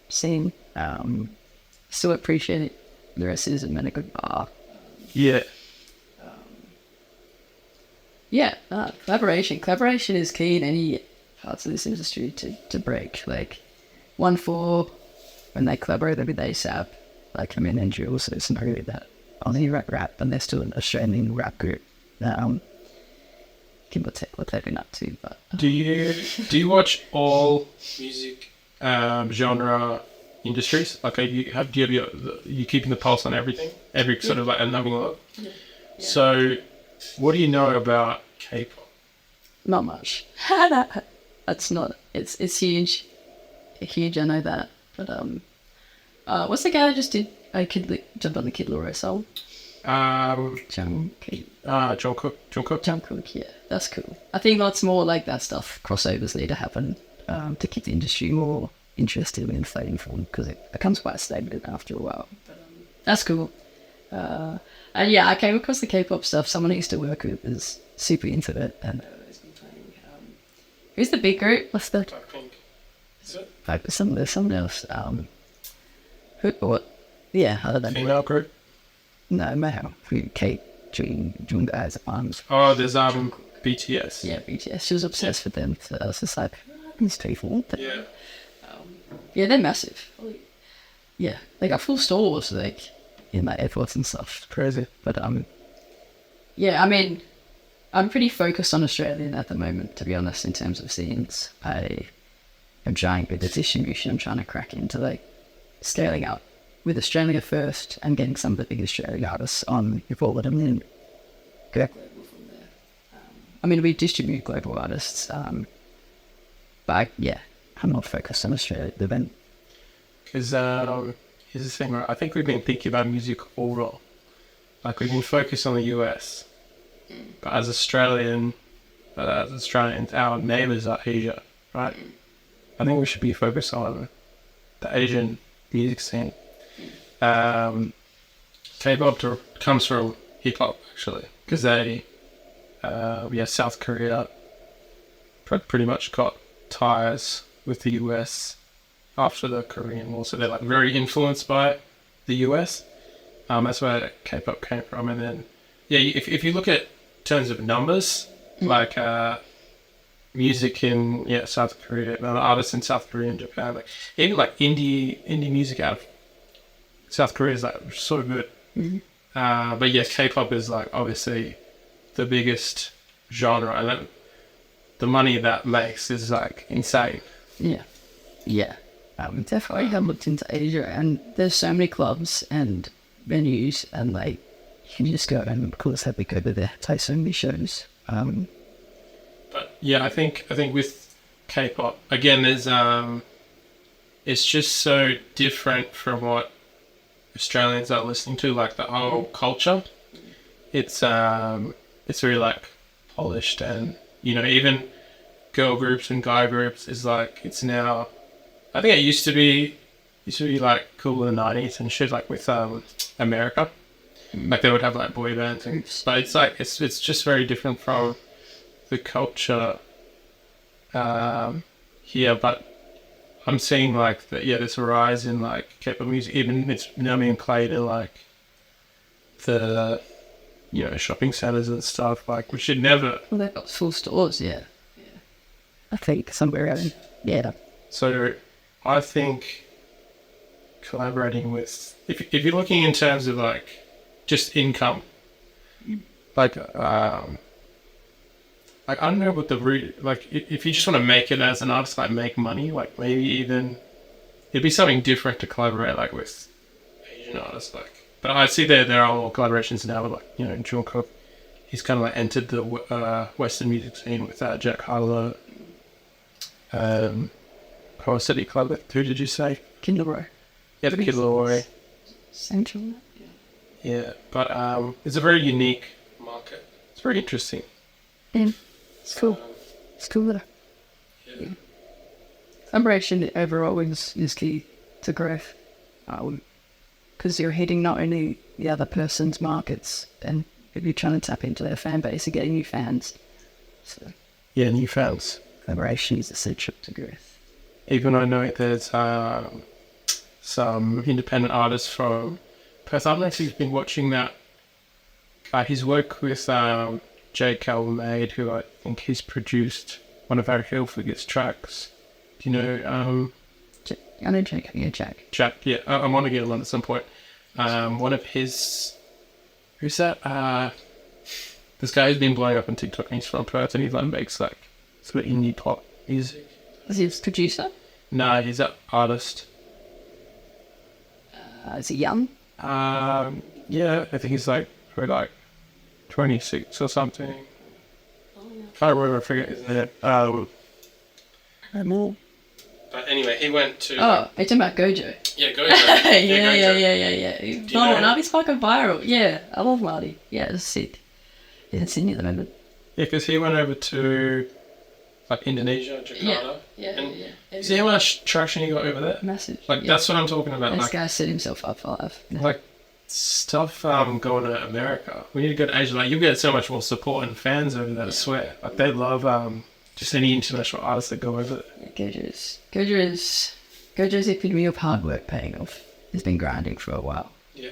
scene. Still appreciate the racism and a good bar. Yeah. Collaboration. Collaboration is key in any parts of this industry to break. Like 1-4, when they collaborated with ASAP, like and Jules, so it's not really that on any rap, and they're still an Australian rap group. What they've been up to. But do you watch all music genre industries? Like, you keeping the pulse on everything, every sort of like another look. Yeah. So, what do you know about K-pop? Not much. That's not. It's huge. Huge. I know that. But what's the guy that just did? I could jump on the Kid Laroi song. Jungkook. Jungkook. Yeah, that's cool. I think lots more like that stuff. Crossovers need to happen to keep the industry more interested in fighting for them, because it becomes quite stagnant after a while. But that's cool. And yeah, I came across the K-pop stuff. Someone I used to work with is super into it, and has been playing. Who's the big group? What's the? Blackpink. Is it? There's someone else. Who? What? Yeah, I don't know. Female group. No, male. Kate, Jung as arms. Oh, there's BTS. Yeah, BTS. She was obsessed with them. So I was just like, these people. Yeah. Yeah, they're massive. Yeah, they got full stores, like in like airports and stuff. Crazy. But yeah, I mean, I'm pretty focused on Australian at the moment, to be honest, in terms of scenes. I am trying with the distribution. I'm trying to crack into like scaling up with Australia first and getting some of the big Australian artists on before letting them go global from there. I mean, we distribute global artists, but yeah, I'm not focused on Australia at the event. Because here's the thing, right? I think we've been thinking about music all wrong. Like we've been focused on the US, but as Australians, our neighbours are Asia, right? I think we should be focused on the Asian music scene. K-pop comes from hip-hop, actually, because they, South Korea pretty much got ties with the US after the Korean War, so they're like very influenced by the US. That's where K-pop came from, and then if you look at terms of numbers, like music in South Korea, artists in South Korea and Japan, like even like indie music out of South Korea is like so good. But K-pop is like obviously the biggest genre, and then the money that makes is like insane. Yeah. Definitely have looked into Asia, and there's so many clubs and venues, and like you can just go, and of course have we go to there, play so many shows. But I think with K-pop again, there's it's just so different from what Australians are listening to, like the whole culture. It's very like polished, and even girl groups and guy groups is like it's now. I think it used to be like cool in the 90s and shit, like with America. Like they would have like boy bands, but it's like it's just very different from the culture here. But I'm seeing like there's a rise in like K-pop music. Even it's now being played in like the shopping centers and stuff, like which should never. Well, they've got full stores, yeah. I think somewhere around, So I think collaborating with, if you're looking in terms of like just income, like I don't know what the route, like if you just want to make it as an artist, like make money, like maybe even it'd be something different to collaborate like with Asian artists, like. But I see there are more collaborations now with like Jungkook. He's kind of like entered the Western music scene with Jack Harlow. Power City Club. Who did you say? Kid Laroi. Yeah, the Kid Laroi. Central. Yeah, but it's a very unique market. It's very interesting. It's cool. It's cool though. Yeah. Collaboration overall is key to growth. Because you're hitting not only the other person's markets, and if you're trying to tap into their fan base and getting new fans. So Yeah, new fans. Collaboration is essential to growth. Even I know there's some independent artists from Perth. I've actually been watching that. His work with J. Calmaid, who I think he's produced one of Harry Hilfiger's tracks. Do you know? I know Jack. Yeah, Jack. Jack, yeah. I want to get on at some point. One of his... Who's that? This guy who's been blowing up on TikTok, and he's from Perth, and he like makes like sort of indie pop music. Is he a producer? No, he's an artist. Is he young? Yeah, I think he's like probably like 26 or something. Can't remember. I forget his name. But anyway, he went to. Oh, are you talking about Gojo? Yeah, Gojo. Yeah. Do you know him? Marty's fucking viral. Yeah, I love Marty. Yeah, it's sick. He's in Sydney at the moment. Yeah, because he went over to like Indonesia, Jakarta. Yeah. See how much traction he got over there? Massive. Like that's what I'm talking about. This Like, guy set himself up for life. like stuff going to America. We need to go to Asia. Like you'll get so much more support and fans over there. I swear. Like they love just any international artists that go over there. Gojo's epitome of hard work paying off. He's been grinding for a while. Yeah.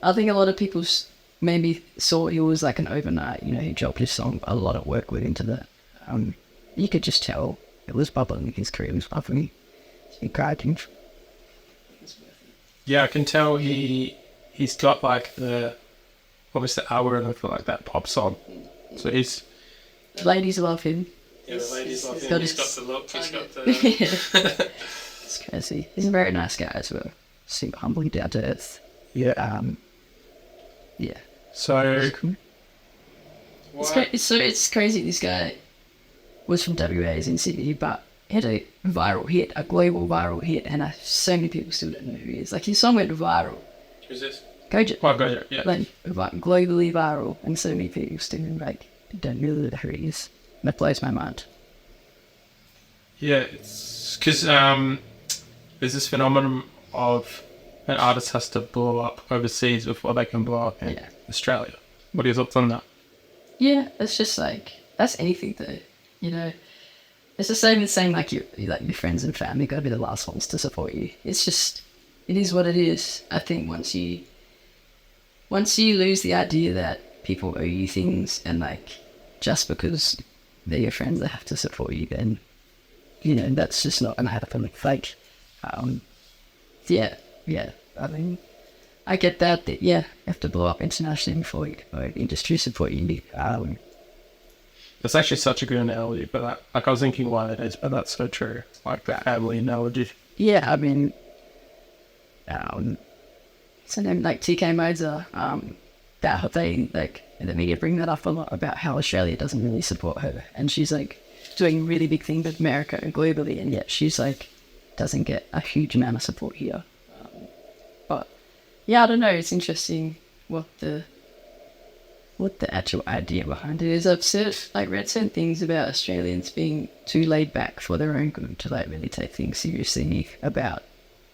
I think a lot of people maybe saw he was like an overnight. He dropped his song. A lot of work went into that. You could just tell it was bubbling. His career was bubbling. He's been grinding. Yeah, I can tell he's got like almost the algorithm for like that pop song. So he's. The ladies love him. Yeah, the ladies love him. He's got the look. He's got the. It's crazy. He's a very nice guy as well. Super humble, down to earth. Yeah. Yeah. So. It's crazy. This guy was from WA, he's in Sydney, but had a viral hit, a global viral hit, and so many people still don't know who he is. Like, his song went viral. Who's this? Goad. Oh, Goad, yeah. Like, globally viral, and so many people still, like, don't really know who he is. That blows my mind. Yeah, it's because there's this phenomenon of an artist has to blow up overseas before they can blow up in Australia. What are your thoughts on that? Yeah, it's just like, that's anything though, you know. It's the same as saying like your friends and family gotta be the last ones to support you. It's just, it is what it is. I think once you lose the idea that people owe you things and like just because they're your friends they have to support you, then you know that's just not gonna happen. Like, yeah. I mean, I get that you have to blow up internationally before you can industry support you. That's actually such a good analogy, but I was thinking why that is, but that's so true. Like that family analogy. Yeah, I mean, so then like TK Moser, that they like in the media bring that up a lot about how Australia doesn't really support her, and she's like doing really big things with America and globally, and yet she's like doesn't get a huge amount of support here. But yeah, I don't know. It's interesting what the actual idea behind it is. I've read certain things about Australians being too laid back for their own good to like really take things seriously about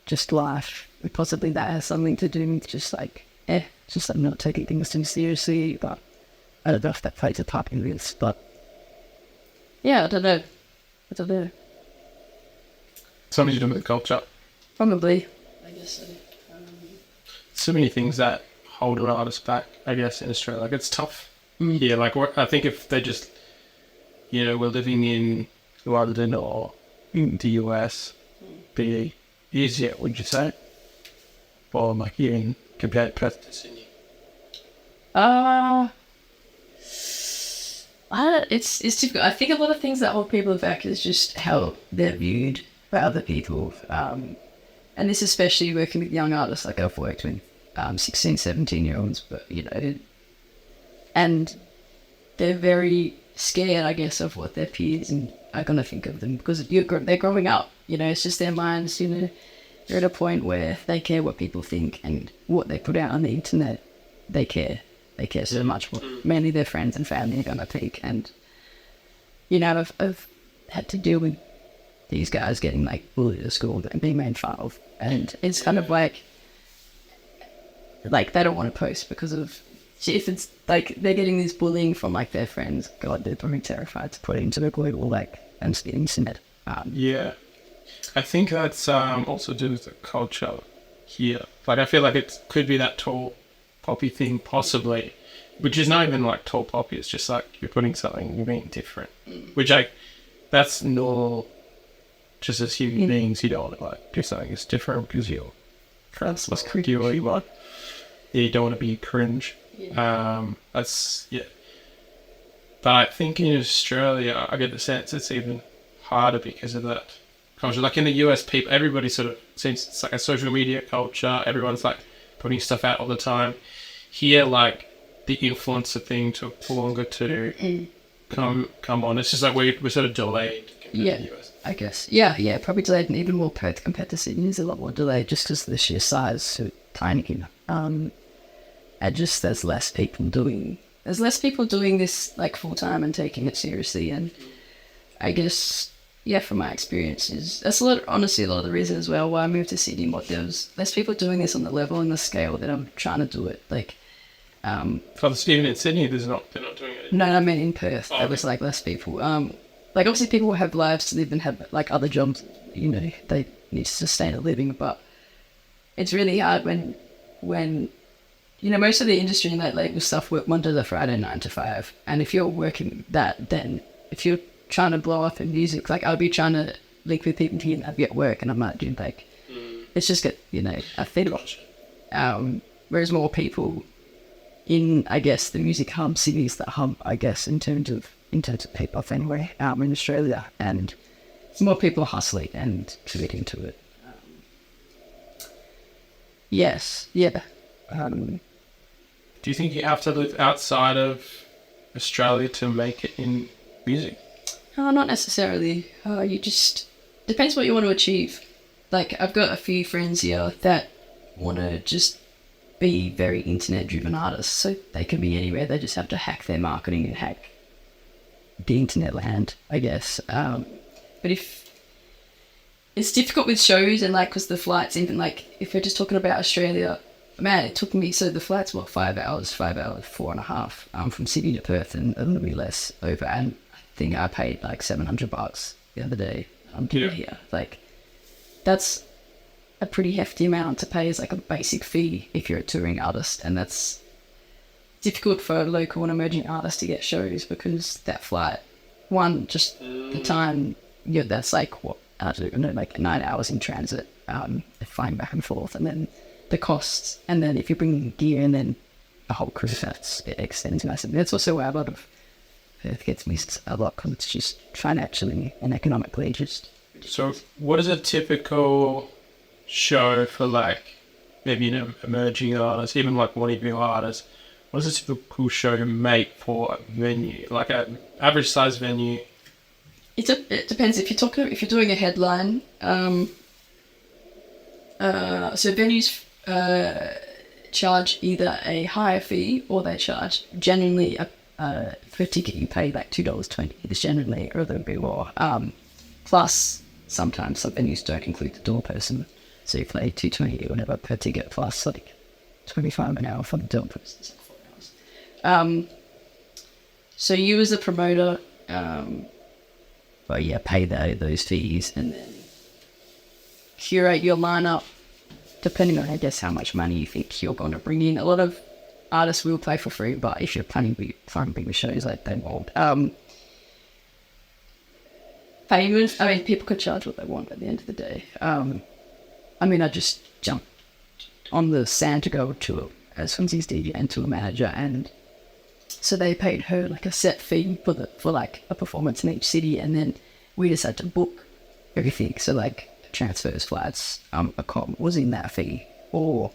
just life. And possibly that has something to do with just like not taking things too seriously. But I don't know if that plays a part in this. But yeah, I don't know. Something to do with culture. Probably. I guess so. So many things that hold an artist back, I guess, in Australia. Like, it's tough. Yeah, like, I think if they just, you know, we're living in London or the US, be easier, would you say? Or, like, here in compared to Perth to Sydney? It's difficult. I think a lot of things that hold people back is just how they're viewed by other people. And this especially working with young artists, like I've worked with 16, 17-year-olds, but, you know, and they're very scared, I guess, of what their peers are going to think of them because they're growing up, you know, it's just their minds, you know, they're at a point where they care what people think and what they put out on the internet, they care so much what mainly their friends and family are going to think. And, you know, I've had to deal with these guys getting like bullied at school and being made fun of, and it's kind of like they don't want to post because of if it's like they're getting this bullying from like their friends. God, they're probably terrified to put it into the global and the internet. Yeah, I think that's also to do with the culture here. Like I feel like it could be that tall poppy thing possibly, which is not even like tall poppy. It's just like you're putting something, you're being different, which that's normal. Just as human beings, you don't want to like do something that's different because you're less creepy or you want. You don't want to be cringe. That's But I think in Australia, I get the sense it's even harder because of that culture. Like in the US, everybody sort of seems it's like a social media culture. Everyone's like putting stuff out all the time. Here, like the influencer thing took longer to come on. It's just like we're sort of delayed compared to the US. I guess. Yeah, probably delayed, and even more Perth compared to Sydney is a lot more delayed just because of the sheer size, so tiny. And just there's less people doing this like full time and taking it seriously. And I guess, from my experiences, that's honestly a lot of the reason as well why I moved to Sydney. There was less people doing this on the level and the scale that I'm trying to do it. Like, for even in Sydney, they're not doing it. No, I mean in Perth, there was like less people. Like obviously people have lives to live and have like other jobs, you know, they need to sustain a living, but it's really hard when you know, most of the industry and that label stuff work Monday to Friday, 9 to 5. And if you're working that, then if you're trying to blow up in music, like I'll be trying to link with people here and I'll be at work and I might do like, it's just get, you know, a fiddle. Whereas more people in, I guess, the music hub cities that hub, I guess, in terms of people anyway, in Australia, and more people are hustling and committing to it. Yes, yeah. Do you think you have to live outside of Australia to make it in music? Not necessarily. You just depends what you want to achieve. Like I've got a few friends here that want to just be very internet-driven artists, so they can be anywhere. They just have to hack their marketing and hack the internet land, I guess. But if it's difficult with shows and like, because the flights, even like if we're just talking about Australia, man, it took me, so the flight's what, 5 hours, 4.5, from Sydney to Perth, and a little bit less over. And I think I paid like $700 the other day. Here, like that's a pretty hefty amount to pay as like a basic fee if you're a touring artist, and that's difficult for local and emerging artists to get shows because that flight, one, just the time, that's like what, I don't know, like 9 hours in transit, flying back and forth, and then the costs, and then if you bring gear and then a whole crew, that's extends massive. That's also why a lot of Perth gets missed a lot, because it's just financially and economically just. So what is a typical show for like maybe an emerging artist, even like wannabe artists? What does a typical show make for a venue, like an average size venue? It depends if you're doing a headline. So venues charge either a higher fee or they charge generally for a ticket you pay like $2.20. It's generally a little bit more. Plus sometimes some venues don't include the door person, so you pay $2.20 or whatever per ticket plus like $25 an hour for the door person. It's like 4 hours. So you as a promoter, pay those fees and then curate your lineup depending on, I guess, how much money you think you're going to bring in. A lot of artists will play for free, but if you're planning bigger shows, like they won't. Payments, I mean, people could charge what they want at the end of the day. I just jumped on the Santa Goad tour as Hoodzy's DJ and tour manager, and so they paid her like a set fee for like a performance in each city, and then we just had to book everything. So like transfers, flights, a comp was in that fee, or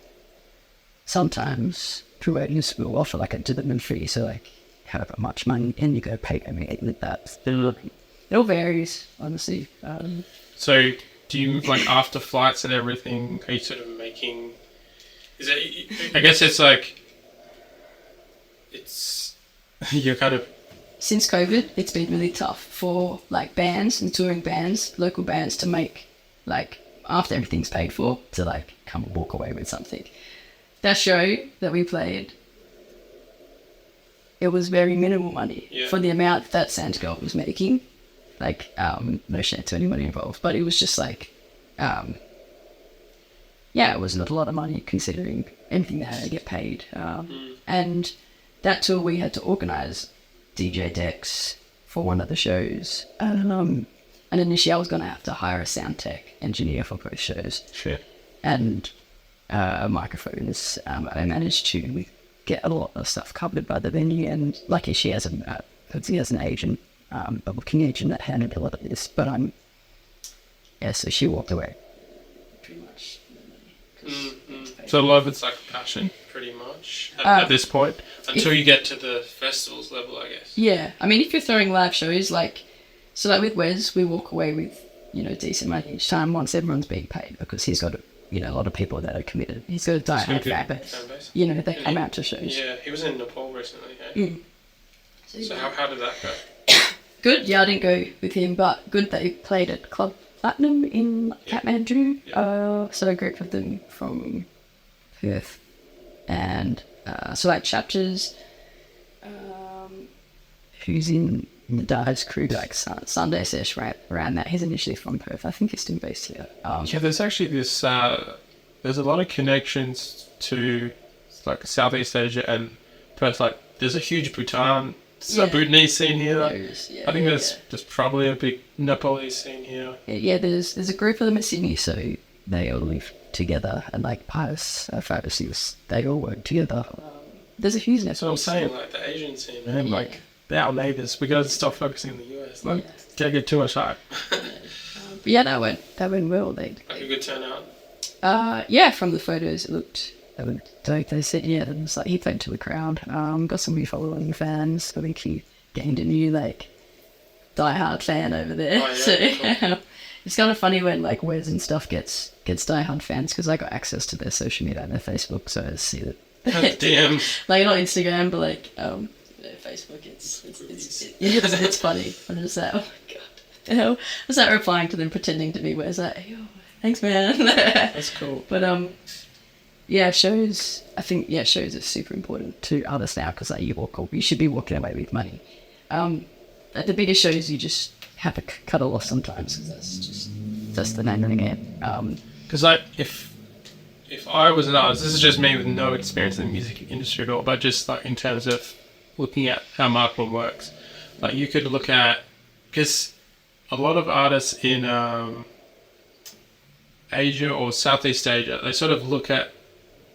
sometimes through agents will offer like a development fee. So like however much money, and you go pay immediately that. It all varies, honestly. So do you, like after flights and everything, are you sort of making? Is it? I guess it's like it's you're kind of. Since COVID, it's been really tough for like bands and touring bands, local bands, to make like after everything's paid for to like come and walk away with something. That show that we played, it was very minimal money for the amount that Santa Goad was making. Like, no shade to anybody involved, but it was just like, it was not a lot of money considering anything that had to get paid. And that tour we had to organise DJ decks for one of the shows. And initially I was going to have to hire a sound tech engineer for both shows. Sure. And microphones. I managed to get a lot of stuff covered by the venue, and lucky she has an agent, a booking agent that handled a lot of this, but so she walked away pretty much. So a lot of it's like passion, pretty much, at this point, until you get to the festivals level, I guess. Yeah, I mean, if you're throwing live shows, like with Wes, we walk away with, decent money each time once everyone's being paid, because he's got, a lot of people that are committed. He's got a die-hard fan base. They come out to shows. Yeah, he was in Nepal recently. Hey? So how did that go? Good. Yeah, I didn't go with him, but good that he played at Club Platinum in Kathmandu. So a group of them from Perth, and Chapters, who's in the Dives crew, like Sunday Sesh, right around that. He's initially from Perth. I think he's still based here. There's actually this. There's a lot of connections to like Southeast Asia and Perth. Like, there's a huge Bhutanese scene here. I think there's probably a big Nepalese scene here. Yeah, there's a group of them at Sydney, so they all live together, and like Pius, Pharisees, they all work together. There's a huge network. That's what I'm saying, like the Asian scene, man. Like, they're our neighbours. We gotta stop focusing on the US. Like, can't get too much hype. That went well. Like a good turnout. From the photos, it looked like they said, it was like he played to the crowd. Got some new following fans. I think he gained a new diehard fan over there. Oh, yeah, So it's kind of funny when like Wes and stuff gets diehard fans, because I got access to their social media and their Facebook, so I see that. Damn. Like not Instagram, but like their Facebook. It's funny. I'm just like, oh my god. You know, I start replying to them, pretending to be Wes. Like, yo, thanks, man. That's cool. But yeah, shows. I think shows are super important to artists now, because like you should be walking away with money. At the bigger shows, you just have to cut a loss sometimes, because that's the name of the game. Because like if I was an artist, this is just me with no experience in the music industry at all, but just like in terms of looking at how marketing works, like you could look at, because a lot of artists in Asia or Southeast Asia, they sort of look at,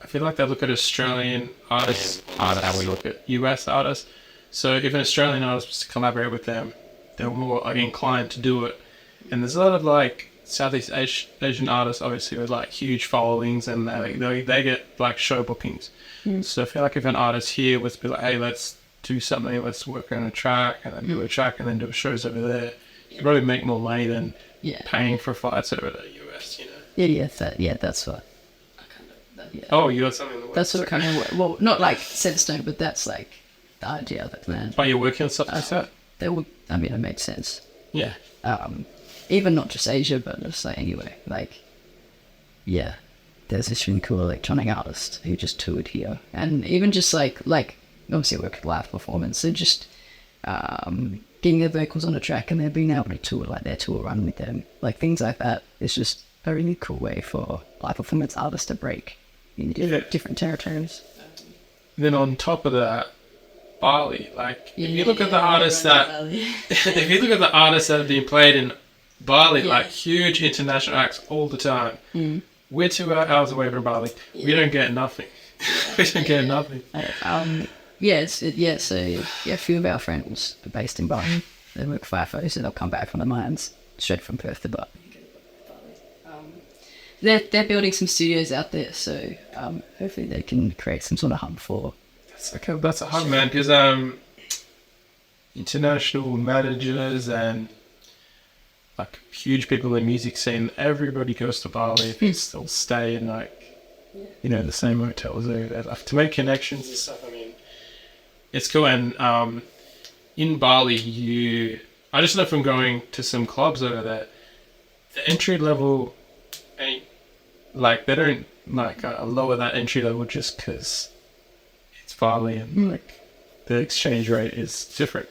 I feel like they look at Australian artists how we look at US artists. So if an Australian artist was to collaborate with them, they're more like inclined to do it. And there's a lot of like Southeast Asian artists, obviously, with like huge followings, and they get like show bookings. So I feel like if an artist here was to be like, hey, let's do something, let's work on a track, and then do a track, and then do shows over there, you probably make more money than paying for flights over the US, you know? That's what. Oh, you got something in the works. That's what kind of, well, not like set in stone, but that's like the idea of the plan. Are you working on stuff like that? It makes sense. Yeah. Even not just Asia, but just like anyway, like, yeah, there's this really cool electronic artist who just toured here, and even just like obviously work with live performance, so just getting their vocals on a track and they're being able to tour like their tour run with them, like things like that. It's just a really cool way for live performance artists to break in different territories. Then on top of that, Bali, like if you look at the artists if you look at the artists that have been played in Bali, like huge international acts all the time. We're 2 hours away from Bali. We don't get nothing. We don't get nothing. So a few of our friends are based in Bali. They work FIFO, so they'll come back from the mines straight from Perth to Bali. They're building some studios out there, so hopefully they can create some sort of hub for. That's a hub, man, because international managers and like huge people in the music scene, everybody goes to Bali. They still stay in like the same hotels there. Like, to make connections and stuff. I mean, it's cool. And in Bali, I just know from going to some clubs over there, the entry level ain't like, they don't like lower that entry level just because it's Bali and like the exchange rate is different.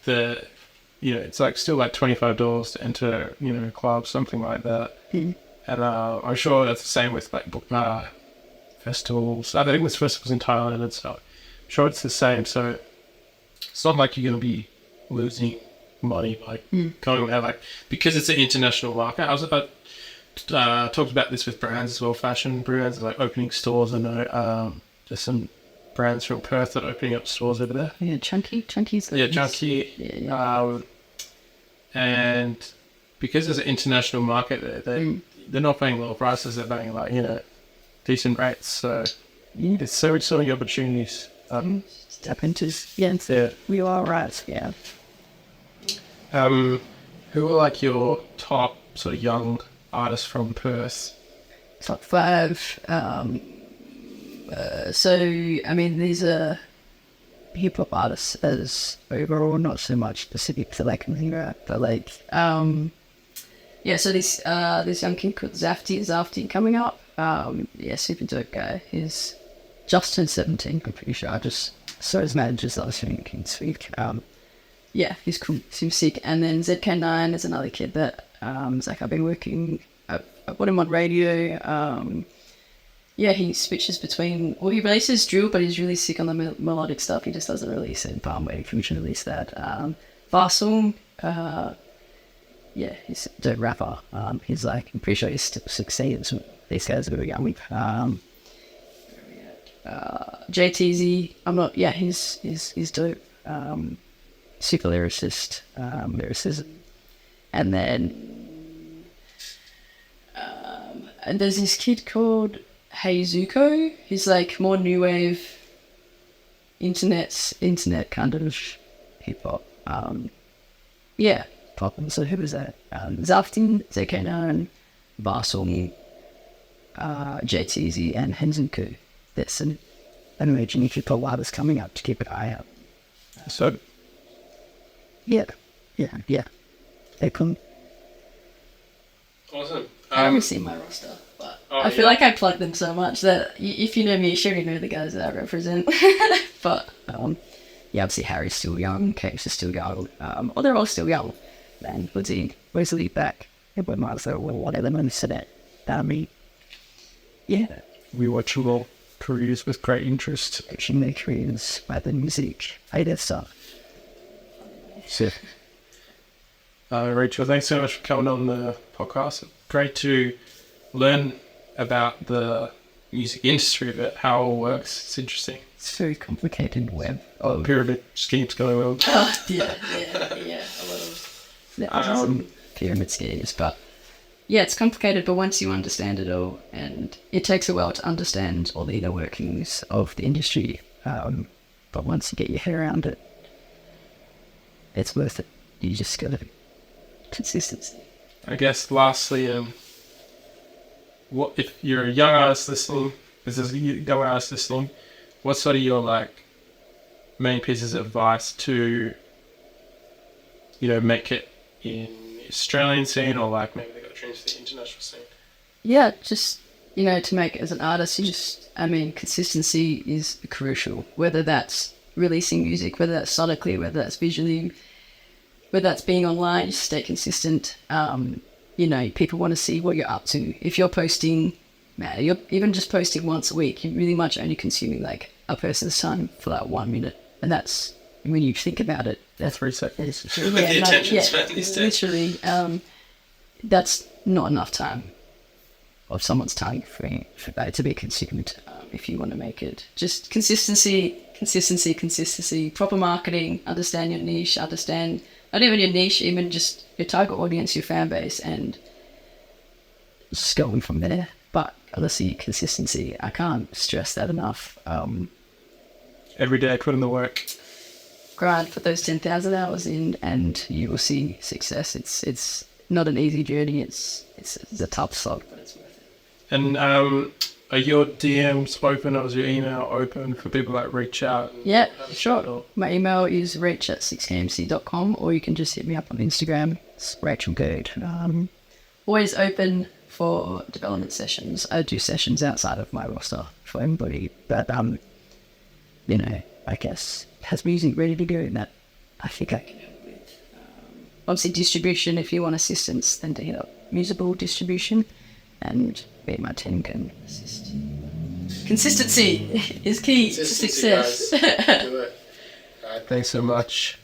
It's like still like $25 to enter a club, something like that. And I'm sure that's the same with like festivals. I think there's festivals in Thailand and stuff. I'm sure it's the same. So it's not like you're going to be losing money by going there, like, because it's an international market. I talked about this with brands as well, fashion brands, like opening stores. I know there's some brands from Perth that are opening up stores over there. Yeah, Chunky's. Yeah, Chunky. Yeah. And because there's an international market there, they're not paying low prices. They're paying like decent rates. So there's so many opportunities. Step into we are right. Yeah. Who are like your top sort of young artists from Perth? Top 5. So I mean, these are hip hop artists as overall, not so much specific to like rap, but like so this young kid called Zafty coming up. Super dope guy. He's just turned 17, I'm pretty sure. I just saw his managers last week in speak. He's cool, seems sick. And then ZK9 is another kid that I've been working. I put him on radio. He switches between. Well, he releases drill, but he's really sick on the melodic stuff. He just doesn't release it. But I'm waiting for him to release that. Farsung, he's a dope rapper. He's like, I'm pretty sure he's still succeeding. So these guys are very young. JTZ, I'm not. Yeah, he's dope. Super lyricist, lyricism, and then and there's this kid called Hey Zuko. He's like more new wave, internet kind of hip hop. Yeah. Pop. So who was that? Zaftin, Zekanon, Varsal, JTZ, and Hensenku. There's an emerging hip hop artist coming up to keep an eye out. So, Yeah. They come. awesome. I haven't seen my roster, but Oh, I feel yeah. like I plug them so much that if you know me, you should already know the guys that I represent. But Yeah, obviously Harry's still young, Kayps is still young. Well, they're all still young. Man, Hoodzy, Wesley Black, everyone might as well one element of that. Yeah, we watch your careers with great interest. watching their careers by the music, hate their stuff. So, Rachel, thanks so much for coming on the podcast. Great to learn about the music industry, about how it all works. It's interesting. It's very complicated web. Pyramid schemes going on. yeah, a lot of Pyramid schemes, but yeah, it's complicated, but once you understand it all, and it takes a while to understand all the inner workings of the industry. But once you get your head around it, it's worth it. You just gotta consistency. I guess lastly, what if you're a young artist listening? This is a young artist listening. What's sort of your main pieces of advice to make it in the Australian scene, or maybe they got dreams for the international scene? Yeah, just, to make it as an artist, consistency is crucial. Whether that's releasing music, whether that's sonically, whether that's visually, whether that's being online, just stay consistent. People want to see what you're up to. If you're posting, you're even just posting once a week, you're really much only consuming a person's time for 1 minute. And that's, when you think about it, that's 3 seconds. the attention span these days. literally, that's not enough time. Of someone's time for that to be consumed. If you want to make it. Just consistency, proper marketing, understand your niche, understand not even your niche, even just your target audience, your fan base, and Just going from there. But honestly, consistency, I can't stress that enough. Every day, put in the work. grind, put those 10,000 hours in, and you will see success. It's not an easy journey. It's a tough slog, but it's worth it. And are your DMs open, or is your email open for people that reach out? Yeah, sure. My email is rach@6kmc.com, or you can just hit me up on Instagram. It's Rachel Goad. Always open for development sessions. I do sessions outside of my roster for everybody, but I guess has music ready to go in that I think I can help with. Obviously, distribution. If you want assistance, then to hit up Musible distribution, and me and my team can assist. Consistency is key to success. Do it. Thanks so much.